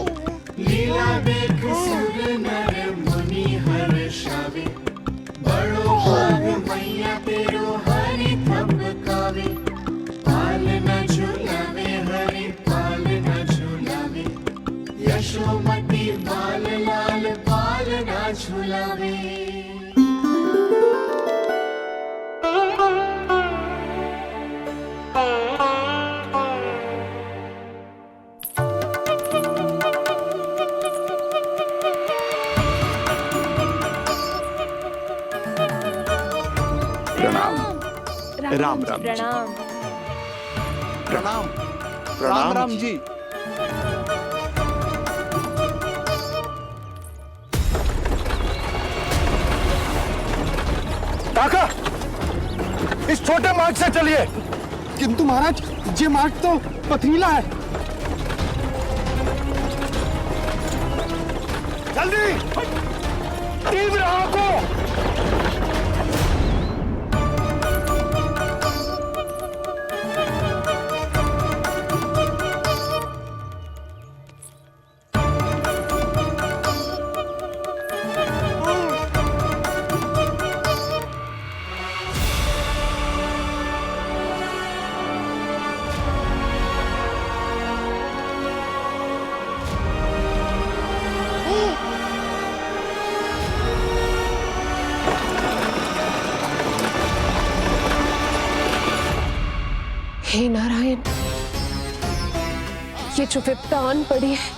लीला देख सुर नर मुनि हर्षावे बड़ो भाग मैया तेरो हरि थपकावे पालना झुलावे हरि पालना झुलावे यशोमती बाल लाल पालना झुलावे। राम राम प्रणाम। प्रणाम राम राम जी। काका, इस छोटे मार्ग से चलिए। किंतु महाराज, ये मार्ग तो पथरीला है। जल्दी तीव्र आंखों। हे नारायण, ये जो विपदा आन पड़ी है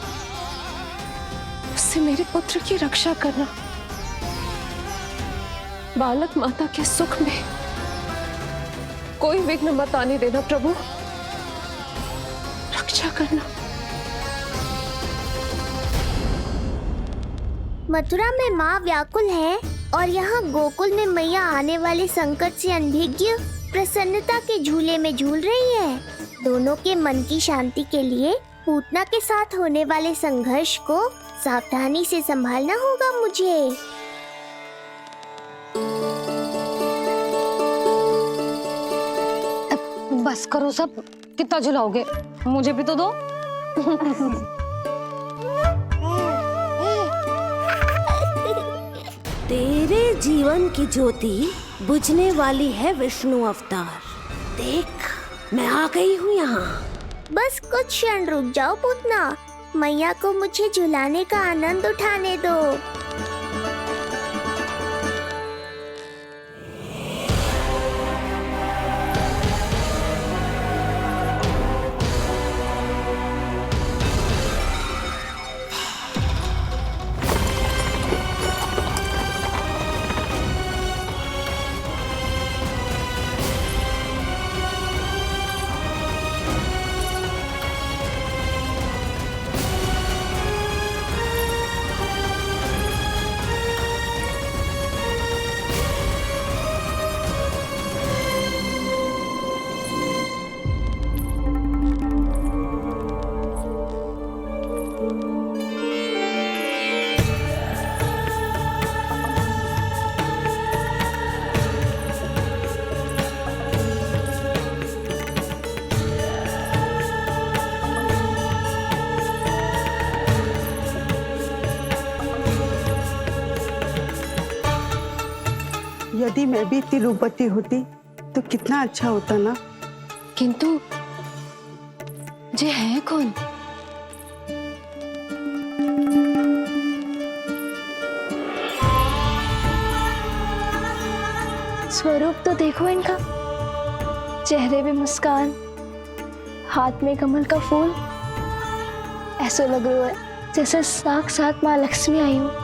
उससे मेरे पुत्र की रक्षा करना। बालक माता के सुख में कोई विघ्न मत आने देना प्रभु, रक्षा करना। मथुरा में माँ व्याकुल है और यहाँ गोकुल में मैया आने वाले संकट से अनभिज्ञ प्रसन्नता के झूले में झूल रही है। दोनों के मन की शांति के लिए पूतना के साथ होने वाले संघर्ष को सावधानी से संभालना होगा मुझे। बस करो सब, कितना झुलाओगे, मुझे भी तो दो। तेरे जीवन की ज्योति बुझने वाली है विष्णु अवतार। देख, मैं आ गई हूँ यहाँ। बस कुछ क्षण रुक जाओ पूतना, मैया को मुझे झुलाने का आनंद उठाने दो। यदि मैं भी इतनी रूपवती होती तो कितना अच्छा होता ना। किंतु ये है कौन? स्वरूप तो देखो इनका, चेहरे पे मुस्कान, हाथ में कमल का फूल। ऐसा लग रहा है जैसे साक्षात माँ लक्ष्मी आई हो।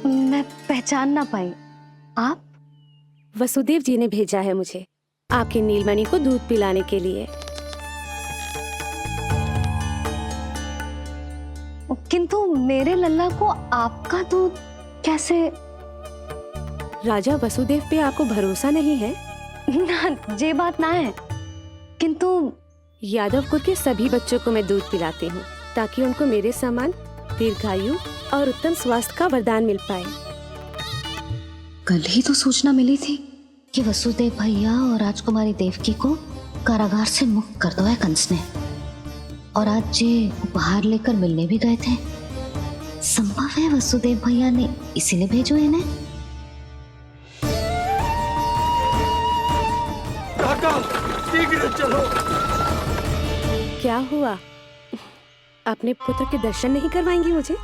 मैं पहचान ना पाई। आप? वसुदेव जी ने भेजा है मुझे आपकी नीलमणि को दूध पिलाने के लिए। किंतु मेरे लल्ला को आपका दूध कैसे? राजा वसुदेव पे आपको भरोसा नहीं है? ना, ये बात ना है। किंतु यादव कुल के सभी बच्चों को मैं दूध पिलाती हूँ ताकि उनको मेरे समान दीर्घायु और उत्तम स्वास्थ्य का वरदान मिल पाए। कल ही तो सूचना मिली थी कि वसुदेव भैया और राजकुमारी देवकी को कारागार से मुक्त कर दो है कंस ने, और आज ये उपहार लेकर मिलने भी गए थे। संभव है वसुदेव भैया ने इसीलिए भेजो इन्हें। शीघ्र चलो। क्या हुआ? अपने पुत्र के दर्शन नहीं करवाएंगी मुझे?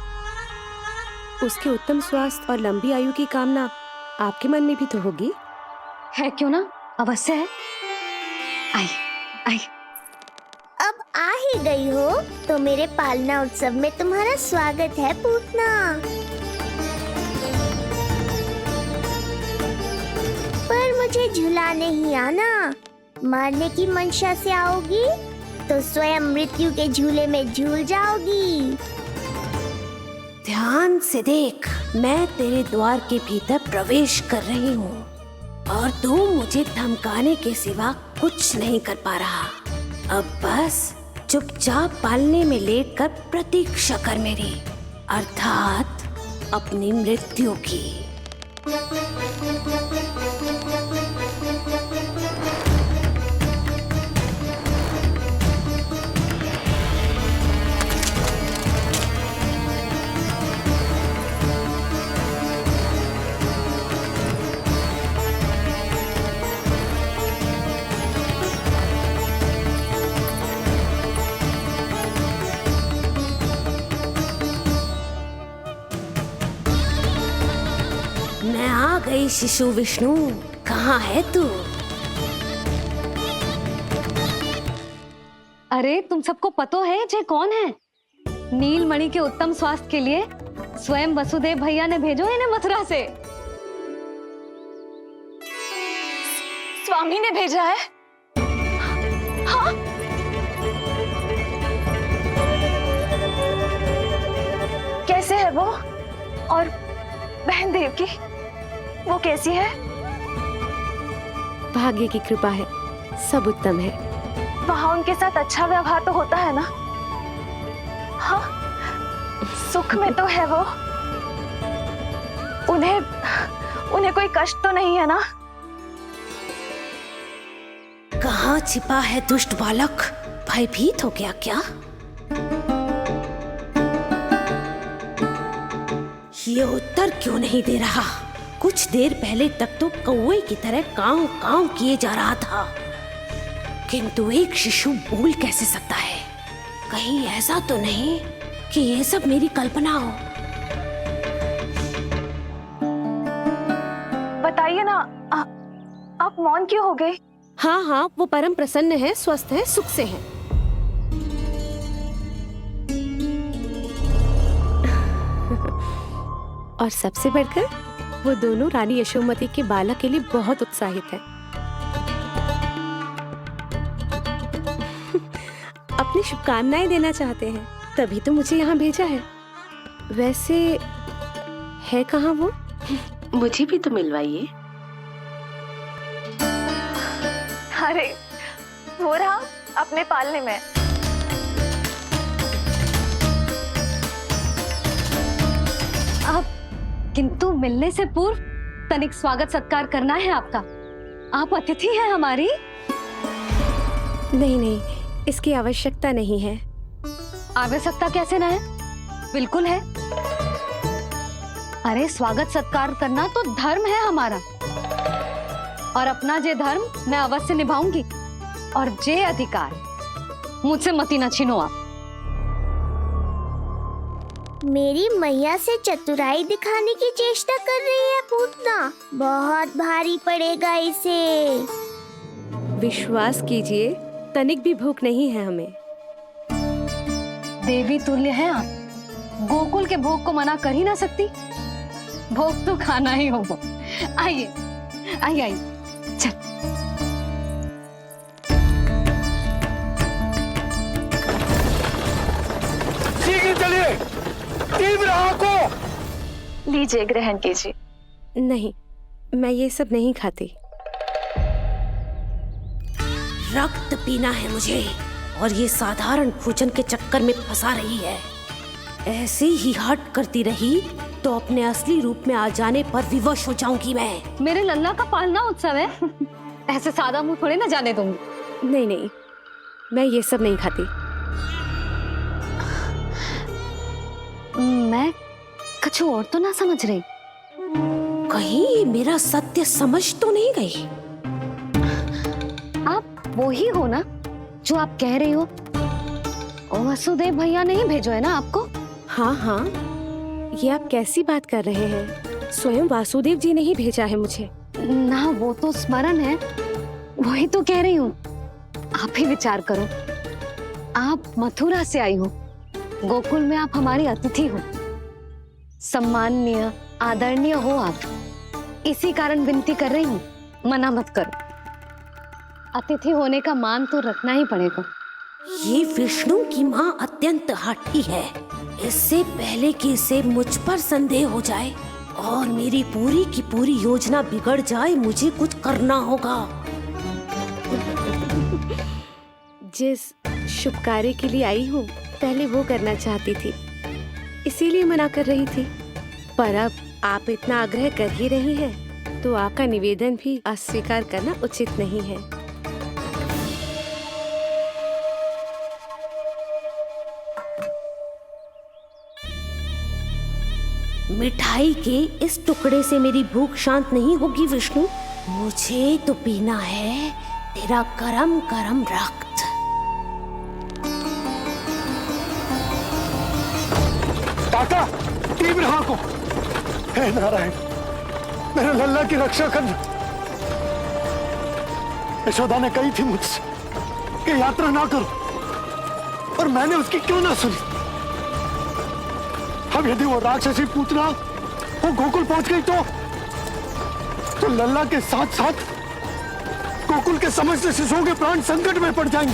उसके उत्तम स्वास्थ्य और लंबी आयु की कामना आपके मन में भी तो होगी। है क्यों ना, अवश्य है। आई आई। अब आ ही गई हो तो मेरे पालना उत्सव में तुम्हारा स्वागत है पूतना। पर मुझे झुलाने ही आना। मारने की मंशा से आओगी तो स्वयं मृत्यु के झूले में झूल जाओगी। ध्यान से देख, मैं तेरे द्वार के भीतर प्रवेश कर रही हूँ और तू मुझे धमकाने के सिवा कुछ नहीं कर पा रहा। अब बस चुपचाप पालने में लेटकर प्रतीक्षा कर मेरी, अर्थात अपनी मृत्यु की। मैं आ गई शिशु विष्णु, कहाँ है तू? अरे तुम सबको पतो है ये कौन है? नीलमणि के उत्तम स्वास्थ्य के लिए स्वयं वसुदेव भैया ने भेजो इन्हें मथुरा से। स्वामी ने भेजा है? हाँ? कैसे है वो? और बहन देवकी, वो कैसी है? भाग्य की कृपा है, सब उत्तम है। वहाँ उनके साथ अच्छा व्यवहार तो होता है ना? हाँ, सुख में तो है वो। उन्हें कोई कष्ट तो नहीं है ना? कहाँ छिपा है दुष्ट बालक? भयभीत हो गया क्या? ये उत्तर क्यों नहीं दे रहा? कुछ देर पहले तक तो कौवे की तरह कांव कांव किए जा रहा था, किंतु एक शिशु बोल कैसे सकता है? कहीं ऐसा तो नहीं कि ये सब मेरी कल्पना हो? बताइए ना, आप मौन क्यों हो गए? हाँ हाँ, वो परम प्रसन्न है, स्वस्थ है, सुख से है। और सबसे बढ़कर वो दोनों रानी यशोमती के बालक के लिए बहुत उत्साहित है। अपनी शुभकामनाएं देना चाहते हैं, तभी तो मुझे यहाँ भेजा है। वैसे है कहाँ वो? मुझे भी तो मिलवाइए। अरे वो रहा अपने पालने में। अब किंतु मिलने से पूर्व तनिक स्वागत सत्कार करना है आपका। आप अतिथि हैं हमारी। नहीं नहीं, इसकी आवश्यकता नहीं है। आवश्यकता कैसे ना है? बिल्कुल है। अरे स्वागत सत्कार करना तो धर्म है हमारा, और अपना जे धर्म मैं अवश्य निभाऊंगी, और जे अधिकार मुझसे मती न छीनो आप। मेरी मैया से चतुराई दिखाने की चेष्टा कर रही है पूतना। बहुत भारी पड़ेगा इसे। विश्वास कीजिए, तनिक भी भूख नहीं है हमें। देवी तुल्य हैं आप, गोकुल के भोग को मना कर ही ना सकती। भोग तो खाना ही होगा। आइए आइए आइए, चल। शीघ्र चलिए, तीव्र आंखों। लीजिए, ग्रहण कीजिए। नहीं, मैं ये सब नहीं खाती। रक्त पीना है मुझे, और ये साधारण भोजन के चक्कर में फंसा रही है। ऐसे ही हट करती रही तो अपने असली रूप में आ जाने पर विवश हो जाऊंगी मैं। मेरे लल्ला का पालना उत्सव है, ऐसे सादा मुंह थोड़े ना जाने दूंगी। नहीं नहीं, मैं ये सब नहीं खाती। मैं कुछ और तो ना समझ रही। कहीं ये मेरा सत्य समझ तो नहीं गई? आप वो ही हो ना जो आप कह रही हो? और वसुदेव भैया ने ही भेजो है ना आपको? हाँ हाँ, ये आप कैसी बात कर रहे हैं? स्वयं वासुदेव जी ने ही भेजा है मुझे। ना, वो तो स्मरण है, वही तो कह रही हूँ। आप ही विचार करो, आप मथुरा से आई हो, गोकुल में आप हमारी अतिथि हो, सम्माननीय आदरणीय हो आप। इसी कारण विनती कर रही हूँ, मना मत करो। अतिथि होने का मान तो रखना ही पड़ेगा। ये विष्णु की माँ अत्यंत हठी है। इससे पहले कि इसे मुझ पर संदेह हो जाए और मेरी पूरी की पूरी योजना बिगड़ जाए, मुझे कुछ करना होगा। जिस शुभ कार्य के लिए आई हूँ, पहले वो करना चाहती थी, इसीलिए मना कर रही थी। पर अब आप इतना आग्रह कर ही रही हैं, तो आपका निवेदन भी अस्वीकार करना उचित नहीं है। मिठाई के इस टुकड़े से मेरी भूख शांत नहीं होगी विष्णु। मुझे तो पीना है तेरा गरम गरम रक्त। काका, तीव्र आंखों। हे नारायण, मेरे लल्ला की रक्षा करना। यशोदा ने कही थी मुझसे कि यात्रा ना करो, और मैंने उसकी क्यों ना सुनी। अब यदि वो राक्षसी पूतना वो गोकुल पहुंच गई तो लल्ला के साथ साथ गोकुल के समस्त शिशुओं के प्राण संकट में पड़ जाएंगे।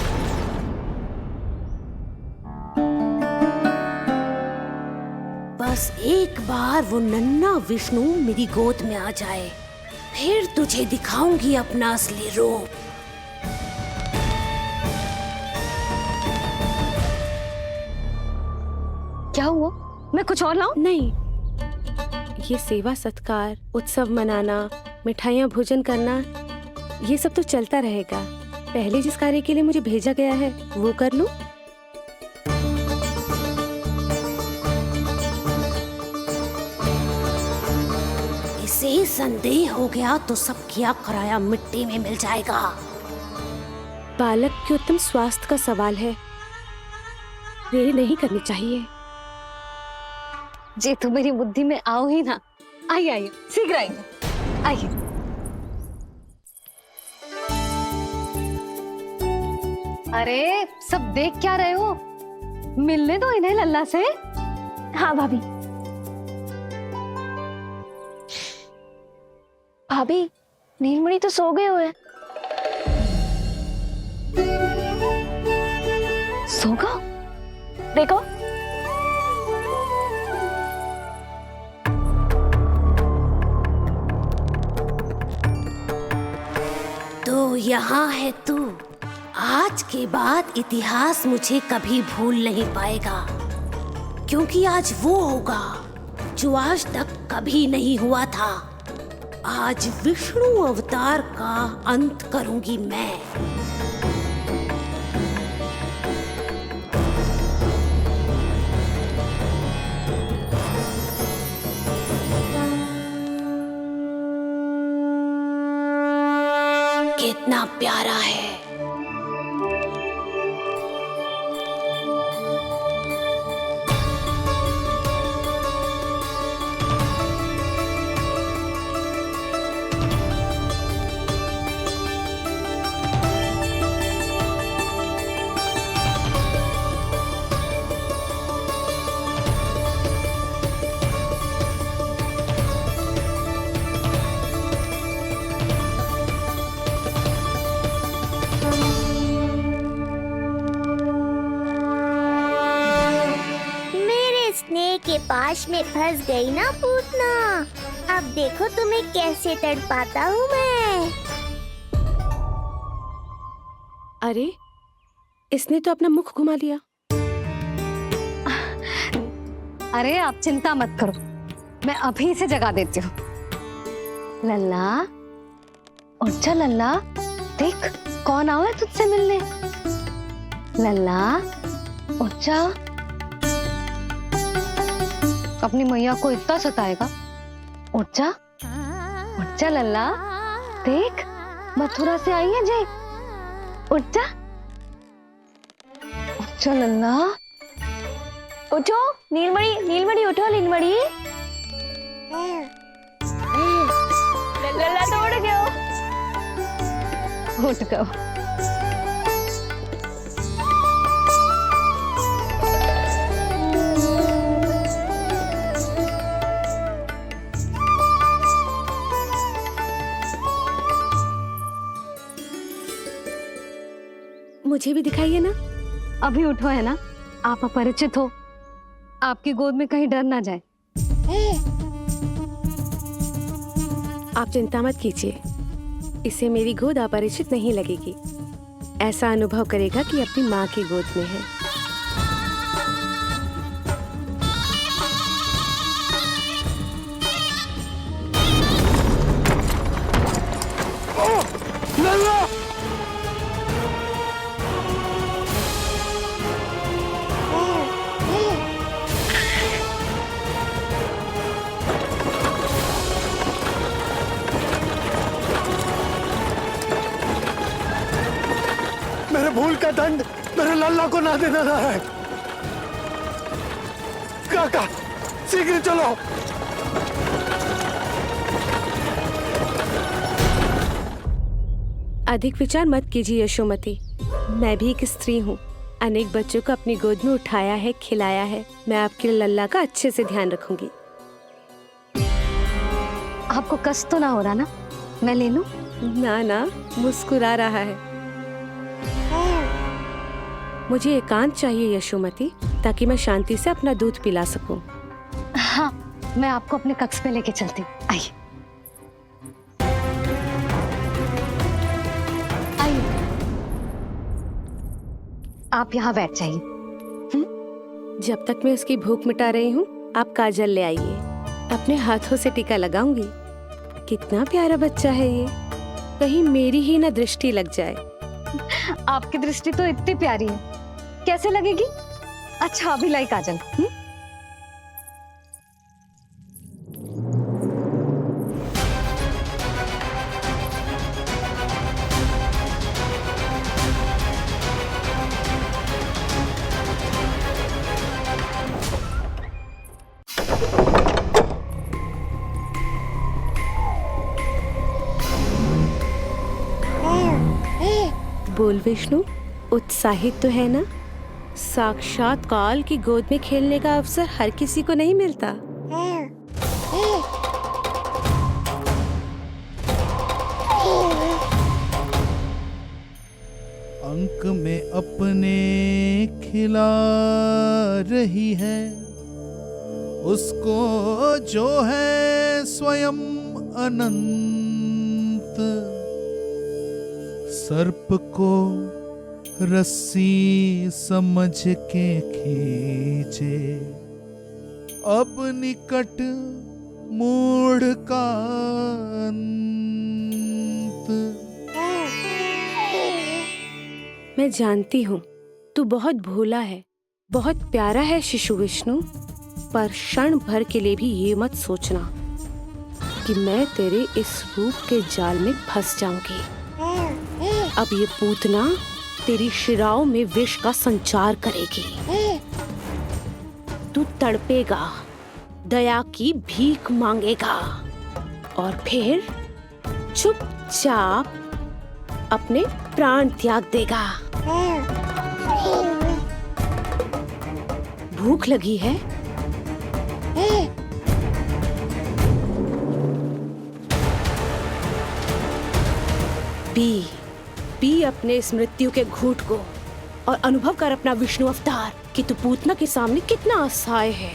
बस एक बार वो नन्हा विष्णु मेरी गोद में आ जाए, फिर तुझे दिखाऊंगी अपना असली रूप। क्या हुआ? मैं कुछ और लाऊं? नहीं, ये सेवा सत्कार, उत्सव मनाना, मिठाइयाँ भोजन करना, ये सब तो चलता रहेगा। पहले जिस कार्य के लिए मुझे भेजा गया है वो कर लूं। इसे संदेह हो गया तो सब किया कराया मिट्टी में मिल जाएगा। बालक के उत्तम स्वास्थ्य का सवाल है, देरी नहीं करनी चाहिए। जे तो मेरी बुद्धि में आओ ही ना। आइए आइए, शीघ्र आइए, आइए। अरे सब देख क्या रहे हो? मिलने दो इन्हें लल्ला से। हाँ भाभी। भाभी, नीलमणि तो सो गए हुए। सो गो? देखो। तो यहाँ है तू। आज के बाद इतिहास मुझे कभी भूल नहीं पाएगा, क्योंकि आज वो होगा जो आज तक कभी नहीं हुआ था। आज विष्णु अवतार का अंत करूंगी मैं। कितना प्यारा है। पाश में फंस गई ना पूतना। अब देखो तुम्हें कैसे तड़पाता हूँ मैं। अरे इसने तो अपना मुख घुमा लिया। अरे आप चिंता मत करो, मैं अभी से जगा देती हूँ। लल्ला उठ जा लल्ला, देख कौन आवा है तुझसे मिलने। लल्ला उठ जा, अपनी मैया को इतना सताएगा। उठ जा लल्ला, देख मथुरा से आई है जय। उठ जा लल्ला, उठो नीलमणि, नीलमणि उठो नीलमणि। लल्ला तो उठ गयो, उठ गयो। मुझे भी दिखाइए ना। अभी उठो है ना, आप अपरिचित हो, आपकी गोद में कहीं डर ना जाए। आप चिंता मत कीजिए, इसे मेरी गोद अपरिचित नहीं लगेगी। ऐसा अनुभव करेगा कि अपनी माँ की गोद में है। मेरे भूल का दंड मेरे लल्ला को ना देना है। काका शीघ्र चलो। अधिक विचार मत कीजिए यशोमती, मैं भी एक स्त्री हूँ। अनेक बच्चों को अपनी गोद में उठाया है, खिलाया है। मैं आपके लल्ला का अच्छे से ध्यान रखूंगी। आपको कष्ट तो ना हो रहा ना, मैं ले लूं? ना ना, मुस्कुरा रहा है। मुझे एकांत चाहिए यशोमती, ताकि मैं शांति से अपना दूध पिला सकूं। हाँ, मैं आपको अपने कक्ष में लेके चलती हूँ। आइए आइए, आप यहाँ बैठ जाइए। जब तक मैं उसकी भूख मिटा रही हूँ, आप काजल ले आइए। अपने हाथों से टीका लगाऊंगी। कितना प्यारा बच्चा है ये, कहीं मेरी ही ना दृष्टि लग जाए। आपकी दृष्टि तो इतनी प्यारी है, कैसे लगेगी? अच्छा अभी लाई काजल। बोल विष्णु, उत्साहित तो है ना? साक्षात काल की गोद में खेलने का अवसर हर किसी को नहीं मिलता। अंक में अपने खिला रही है, उसको जो है स्वयं अनंत। सर्प को रस्सी समझ के खींचे, अब निकट मूढ़ का अंत। मैं जानती हूँ तू बहुत भोला है, बहुत प्यारा है शिशु विष्णु, पर क्षण भर के लिए भी ये मत सोचना कि मैं तेरे इस रूप के जाल में फंस जाऊंगी। अब ये पूतना तेरी शिराओं में विष का संचार करेगी। तू तड़पेगा, दया की भीख मांगेगा और फिर चुपचाप अपने प्राण त्याग देगा। भूख लगी है? पी पी अपने इस मृत्यु के घूंट को और अनुभव कर अपना विष्णु अवतार कि तू पूतना के सामने कितना असहाय है।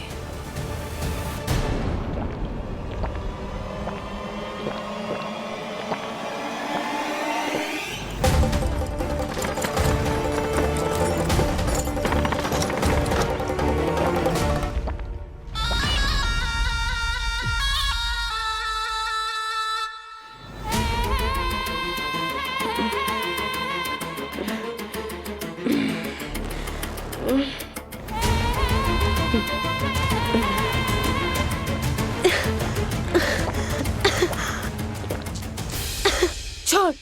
छोड़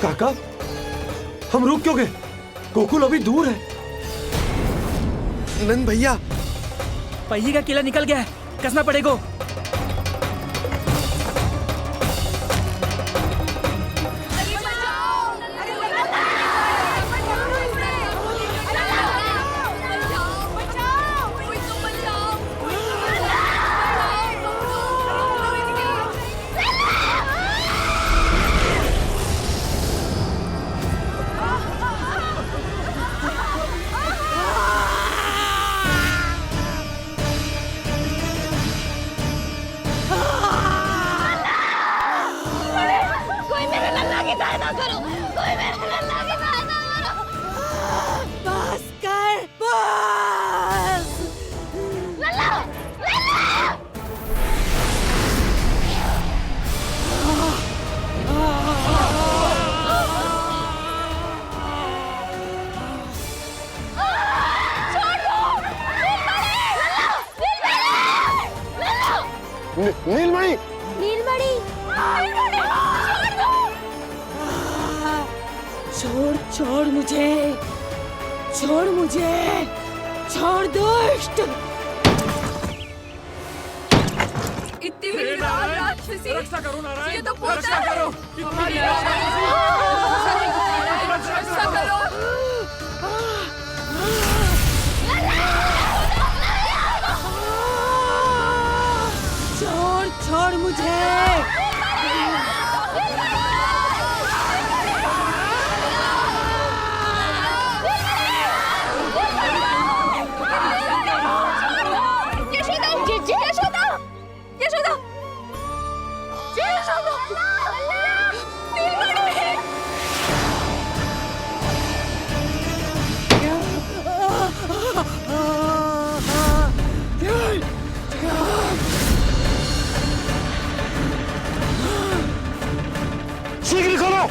काका, हम रुक क्यों गए? गोकुल अभी दूर है। नंद भैया, पहिए का किला निकल गया है, कसना पड़ेगा। बस कर, बस। नीलमणि, नीलमणि, छोड़ छोड़ मुझे, छोड़ मुझे, छोड़ दुष्ट। इतनी बड़ी राक्षसी, रक्षा करो नारायण, ये तो पोता रक्षा है। करो। हमारी रक्षा करो। छोड़ छोड़ मुझे। शीघ्र करो।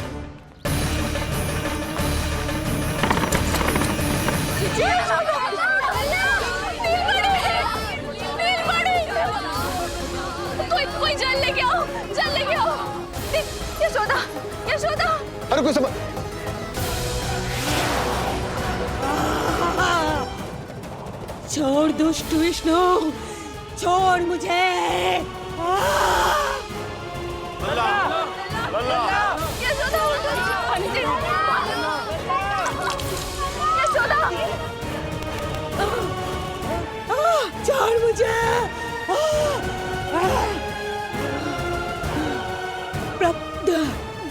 कोई जल लेके आओ, जल लेके आओ। यशोदा, यशोदा। अरे कोई समझ। छोड़ दुष्ट विष्णु, छोड़ मुझे। यशोदा, यशोदा। छोड़ मुझे।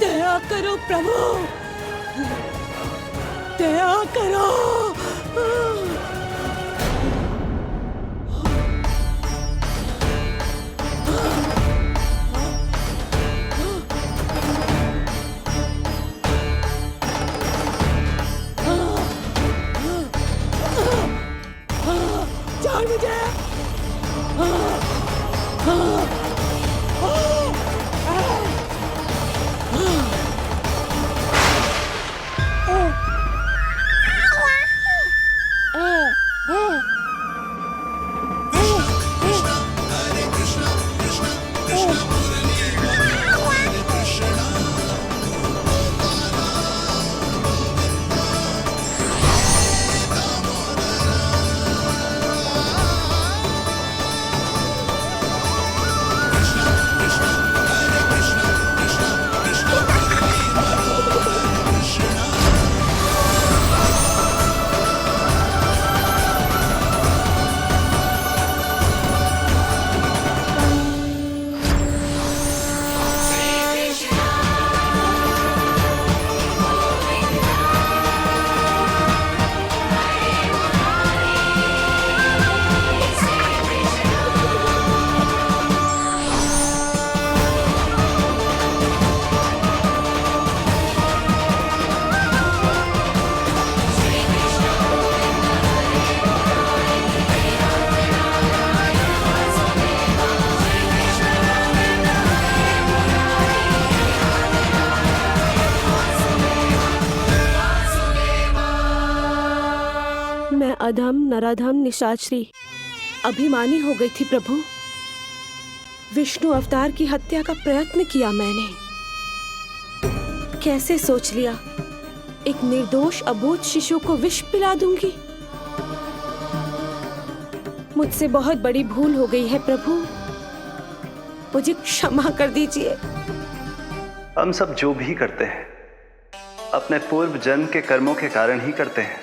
दया करो प्रभु, दया करो। छोड़ मुझे। अधम नराधम निशाचरी अभिमानी हो गई थी प्रभु। विष्णु अवतार की हत्या का प्रयत्न किया मैंने। कैसे सोच लिया एक निर्दोष अबोध शिशु को विष पिला दूंगी। मुझसे बहुत बड़ी भूल हो गई है प्रभु, मुझे क्षमा कर दीजिए। हम सब जो भी करते हैं अपने पूर्व जन्म के कर्मों के कारण ही करते हैं।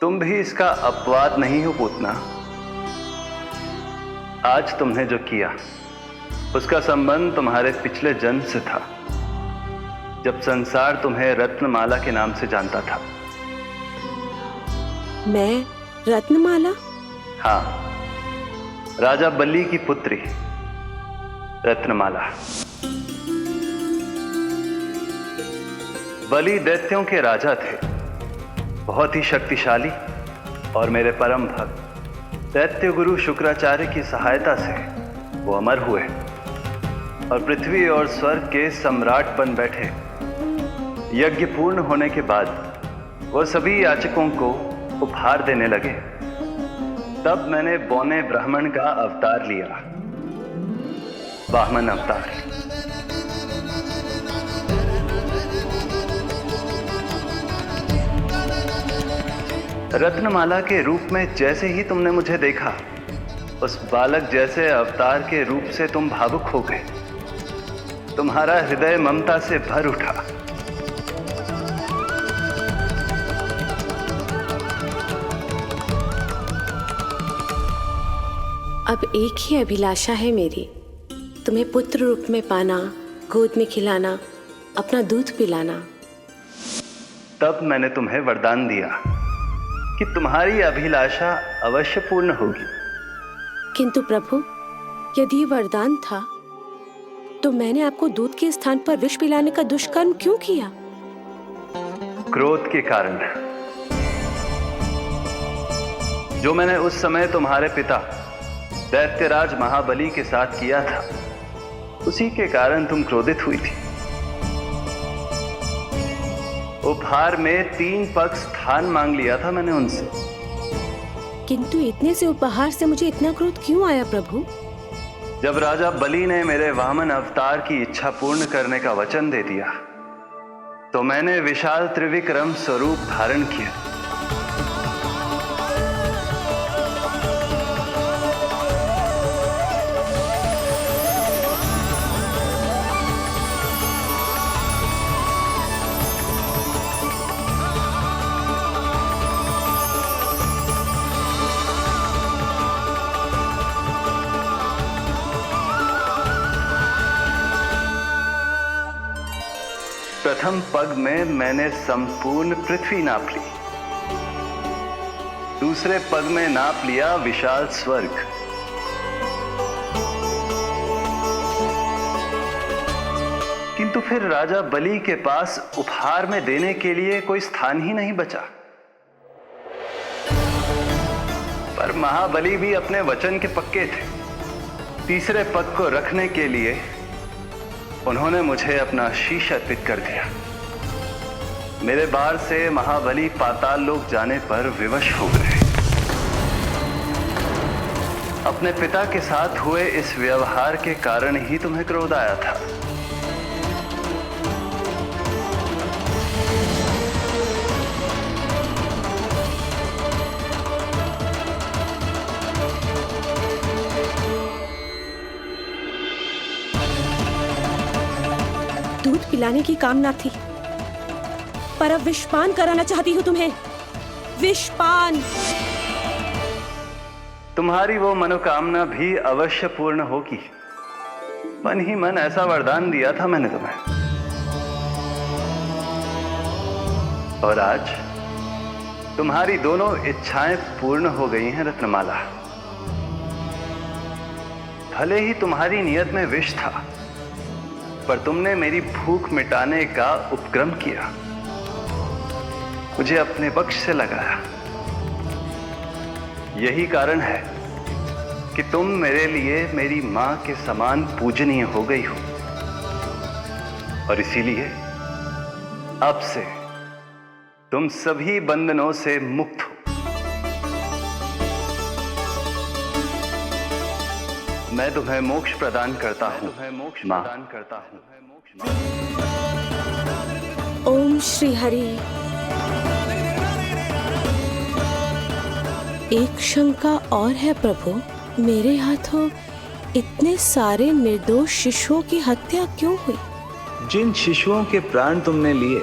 तुम भी इसका अपवाद नहीं हो पूतना। आज तुमने जो किया उसका संबंध तुम्हारे पिछले जन्म से था, जब संसार तुम्हें रत्नमाला के नाम से जानता था। मैं रत्नमाला? हाँ, राजा बल्ली की पुत्री रत्नमाला। बलि दैत्यों के राजा थे, बहुत ही शक्तिशाली और मेरे परम भक्त दैत्य गुरु शुक्राचार्य की सहायता से वो अमर हुए और पृथ्वी और स्वर्ग के सम्राट बन बैठे। यज्ञ पूर्ण होने के बाद वो सभी याचकों को उपहार देने लगे। तब मैंने बौने ब्राह्मण का अवतार लिया, वामन अवतार। रत्नमाला के रूप में जैसे ही तुमने मुझे देखा, उस बालक जैसे अवतार के रूप से तुम भावुक हो गए। तुम्हारा हृदय ममता से भर उठा। अब एक ही अभिलाषा है मेरी, तुम्हें पुत्र रूप में पाना, गोद में खिलाना, अपना दूध पिलाना। तब मैंने तुम्हें वरदान दिया कि तुम्हारी अभिलाषा अवश्य पूर्ण होगी। किंतु प्रभु, यदि ये वरदान था तो मैंने आपको दूध के स्थान पर विष पिलाने का दुष्कर्म क्यों किया? क्रोध के कारण, जो मैंने उस समय तुम्हारे पिता दैत्यराज महाबली के साथ किया था, उसी के कारण तुम क्रोधित हुई थी। उपहार में 3 पग स्थान मांग लिया था मैंने उनसे। किंतु इतने से उपहार से मुझे इतना क्रोध क्यों आया प्रभु? जब राजा बलि ने मेरे वामन अवतार की इच्छा पूर्ण करने का वचन दे दिया, तो मैंने विशाल त्रिविक्रम स्वरूप धारण किया। प्रथम पग में मैंने संपूर्ण पृथ्वी नाप ली, दूसरे पग में नाप लिया विशाल स्वर्ग, किंतु फिर राजा बलि के पास उपहार में देने के लिए कोई स्थान ही नहीं बचा। पर महाबली भी अपने वचन के पक्के थे। तीसरे पग को रखने के लिए उन्होंने मुझे अपना शीश अर्पित कर दिया। मेरे बार से महाबली पाताल लोक जाने पर विवश हो गए। अपने पिता के साथ हुए इस व्यवहार के कारण ही तुम्हें क्रोध आया था। दूध पिलाने की कामना थी, पर अब विषपान कराना चाहती हूँ तुम्हें। विषपान। तुम्हारी वो मनोकामना भी अवश्य पूर्ण होगी। मन ही मन ऐसा वरदान दिया था मैंने तुम्हें। और आज तुम्हारी दोनों इच्छाएं पूर्ण हो गई हैं रत्नमाला। भले ही तुम्हारी नियत में विष था, पर तुमने मेरी भूख मिटाने का उपक्रम किया, मुझे अपने पक्ष से लगाया। यही कारण है कि तुम मेरे लिए मेरी मां के समान पूजनीय हो गई हो। और इसीलिए अब से तुम सभी बंधनों से मुक्त हो। मैं तुम्हें मोक्ष प्रदान करता हूँ माँ। ओम श्री हरि। एक शंका और है प्रभु, मेरे हाथों इतने सारे निर्दोष शिशुओं की हत्या क्यों हुई? जिन शिशुओं के प्राण तुमने लिए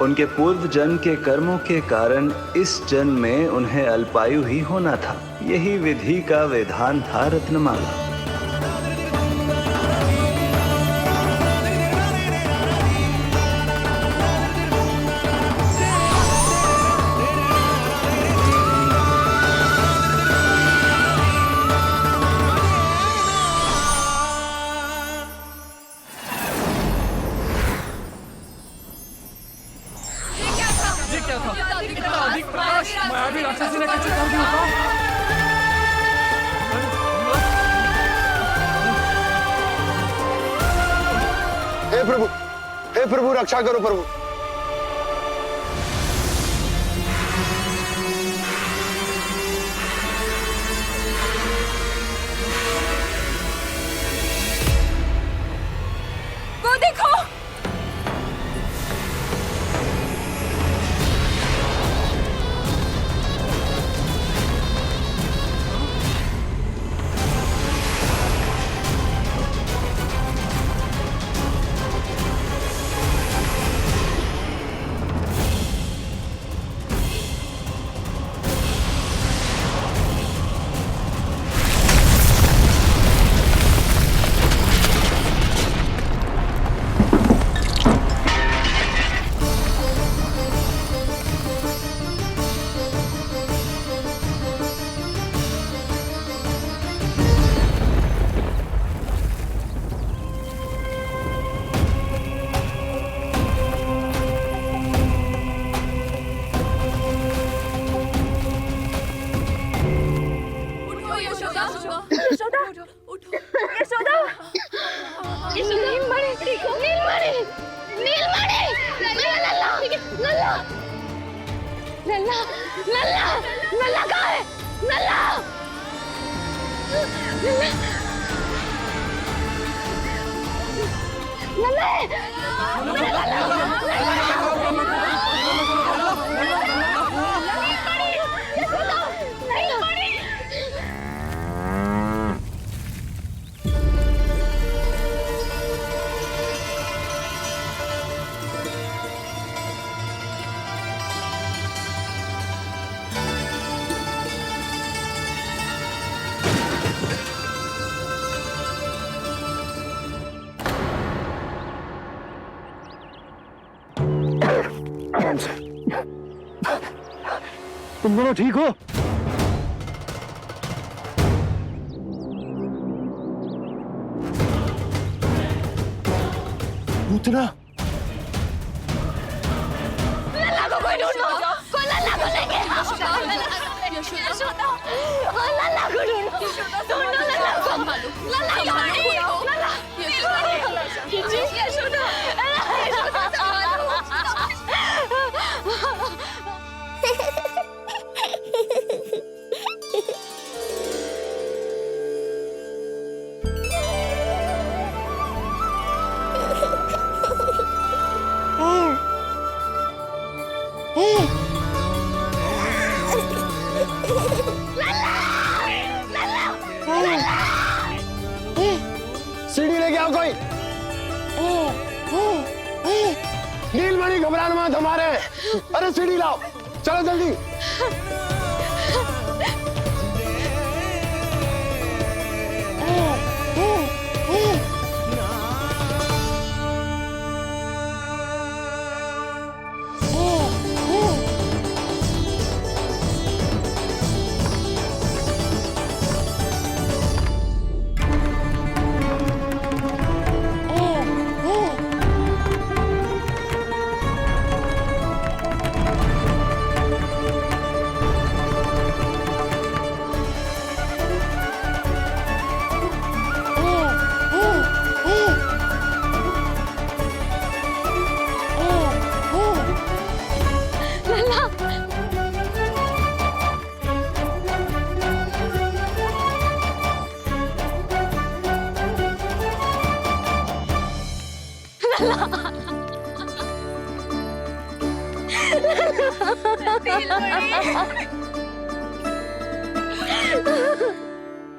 उनके पूर्व जन्म के कर्मों के कारण इस जन्म में उन्हें अल्पायु ही होना था। यही विधि का विधान था रत्नमाला। हे प्रभु रक्षा करो प्रभु। वो देखो, तुम दोनों ठीक हो? पूतना लल्ला को कोई ढूंढो, कोई लल्ला को लेके आओ। यशोदा, लल्ला को ढूंढो, ढूंढो लल्ला को। लल्ला यशोदा, सीढ़ी लेके आओ कोई। नीलमणि घबराना मत, हमारे। अरे सीढ़ी लाओ, चलो जल्दी।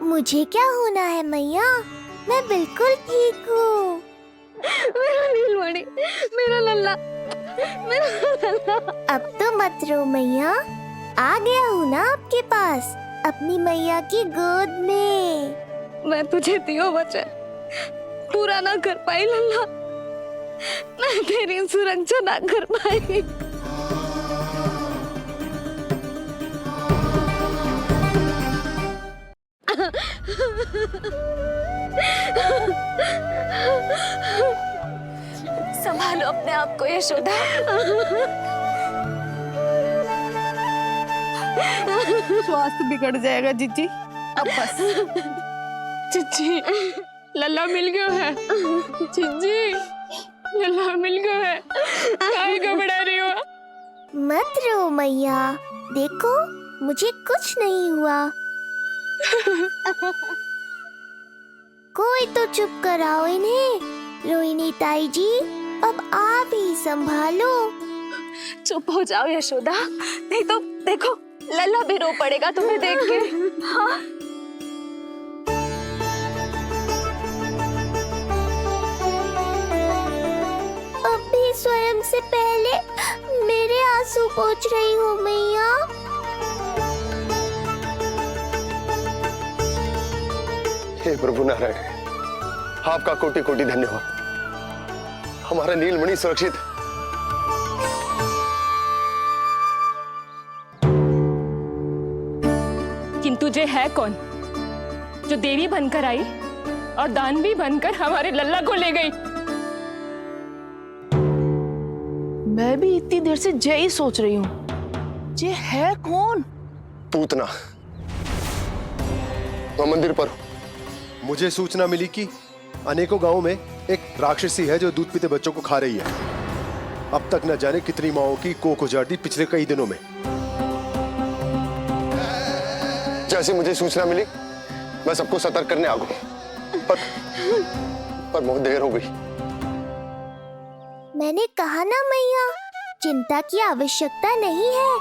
मुझे क्या होना है मैया, मैं बिल्कुल ठीक हूँ। मेरा नीलमणि, मेरा लल्ला, मेरा लल्ला। अब तो मत रो मैया, आ गया हूँ ना आपके पास, अपनी मैया की गोद में। मैं तुझे दियो वचन पूरा ना कर पाई लल्ला, मैं तेरी सुरक्षा ना कर पाई। संभालो अपने आप को यशोदा। स्वास्थ्य बिगड़ जाएगा जीजी, अब बस। चिज्जी, लल्ला मिल गया है। चिज्जी, लल्ला मिल गया है। काहे घबरा रही हो? मत रो मैया, देखो मुझे कुछ नहीं हुआ। कोई तो चुप कराओ इन्हें। रोहिणी ताई जी, अब आप ही संभालो। चुप हो जाओ यशोदा, नहीं तो देखो लल्ला भी रो पड़ेगा तुम्हें देख के। हाँ अब भी स्वयं से पहले मेरे आंसू पोंछ रही हो मैया। हे प्रभु नारायण, आपका कोटि कोटि धन्यवाद। हमारा नीलमणि सुरक्षित है। किंतु जे है कौन जो देवी बनकर आई और दानवी बनकर हमारे लल्ला को ले गई? मैं भी इतनी देर से जय ही सोच रही हूँ, जे है कौन? पूतना। तो मंदिर पर मुझे सूचना मिली कि अनेकों गांवों में एक राक्षसी है जो दूध पीते बच्चों को खा रही है। अब तक न जाने कितनी माओं की कोख उजाड़ दी पिछले कई दिनों में। जैसे मुझे सूचना मिली मैं सबको सतर्क करने आ गया, पर बहुत देर हो गई। मैंने कहा ना मैया, चिंता की आवश्यकता नहीं है।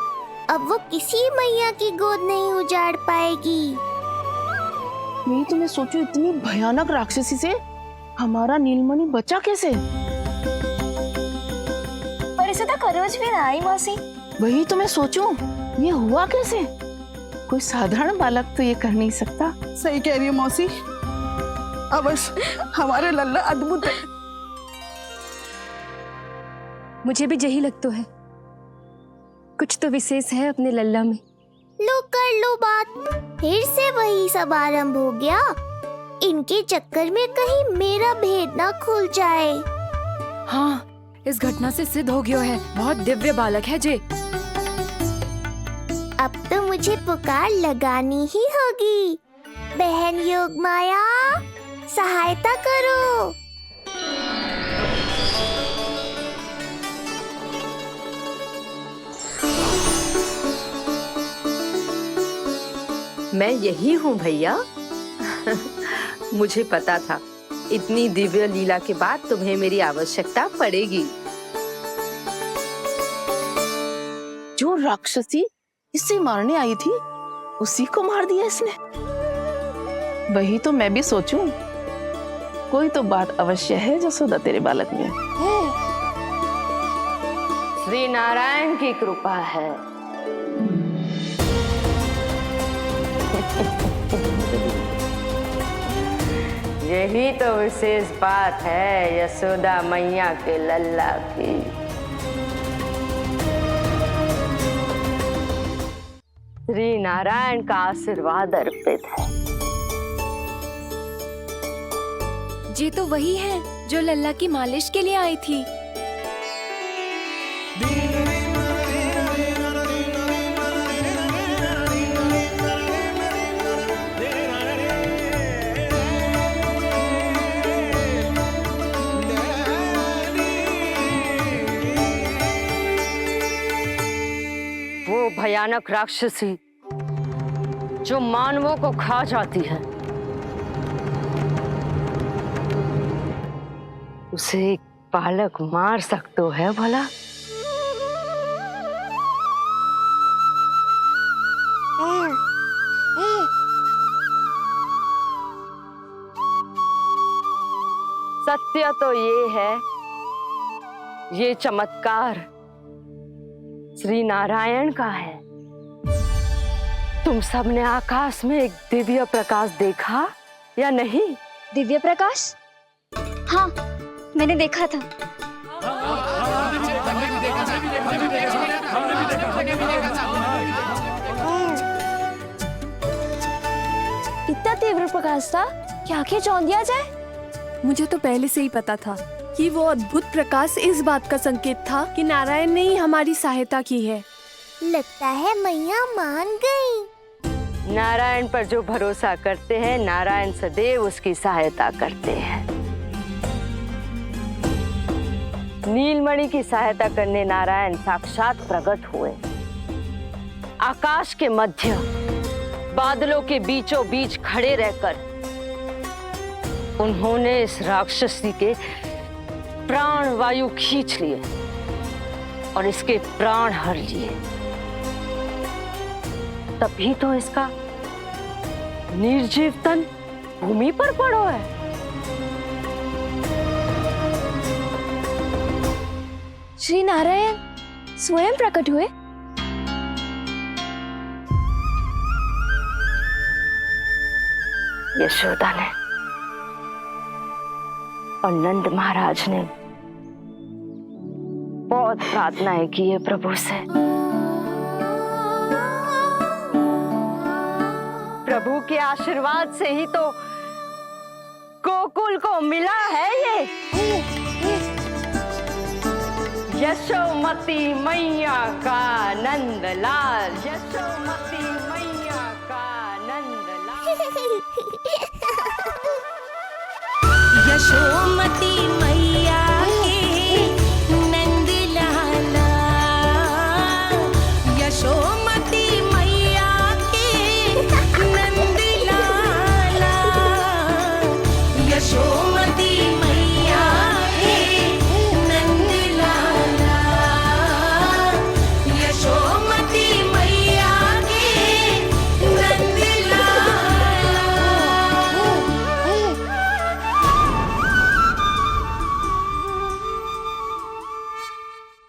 अब वो किसी मैया की गोद नहीं उजाड़ पाएगी। मैं तो मैं सोचूं इतनी भयानक राक्षसी से हमारा नीलमणि बचा कैसे? पर इसे तो करोज भी ना आई मौसी। वही तो मैं सोचूं, ये हुआ कैसे? कोई साधारण बालक तो ये कर नहीं सकता। सही कह रही है मौसी, अवश्य हमारे लल्ला अद्भुत है। मुझे भी यही लगता है, कुछ तो विशेष है अपने लल्ला में। लो कर लो बात, फिर से वही सब आरंभ हो गया। इनके चक्कर में कहीं मेरा भेद ना खुल जाए। हाँ, इस घटना से सिद्ध हो गया है, बहुत दिव्य बालक है जे। अब तो मुझे पुकार लगानी ही होगी। बहन योगमाया, सहायता करो। मैं यही हूँ भैया। मुझे पता था इतनी दिव्य लीला के बाद तुम्हें मेरी आवश्यकता पड़ेगी। जो राक्षसी इसे मारने आई थी उसी को मार दिया इसने। वही तो मैं भी सोचूं, कोई तो बात अवश्य है जसोदा तेरे बालक में। श्री नारायण की कृपा है। यही तो विशेष बात है यशोदा मैया के लल्ला की। श्री नारायण का आशीर्वाद अर्पित है। ये तो वही है जो लल्ला की मालिश के लिए आई थी। वो भयानक राक्षसी जो मानवों को खा जाती है, उसे एक बालक मार सकते है भला? सत्य तो ये है, ये चमत्कार श्री नारायण का है। तुम सबने आकाश में एक दिव्य प्रकाश देखा या नहीं? दिव्य प्रकाश? हाँ, मैंने देखा था। इतना तीव्र प्रकाश था कि आंखें चौंध दिया जाए। मुझे तो पहले से ही पता था कि वो अद्भुत प्रकाश इस बात का संकेत था कि नारायण ने ही हमारी सहायता की है। लगता है मैया मान गई। नारायण पर जो भरोसा करते हैं, नारायण सदैव उसकी सहायता करते हैं। नीलमणि की सहायता करने नारायण साक्षात प्रकट हुए। आकाश के मध्य बादलों के बीचों बीच खड़े रहकर उन्होंने इस राक्षसी के प्राण वायु खींच लिए और इसके प्राण हर लिए। तभी तो इसका निर्जीव तन भूमि पर पड़ो है। श्री नारायण स्वयं प्रकट हुए। यशोदा ने और नंद महाराज ने बहुत प्रार्थनाएं की है प्रभु से। प्रभु के आशीर्वाद से ही तो गोकुल को मिला है ये। यशोमती मैया का नंदलाल, यशोमती मैया का नंदलाल। यशोमती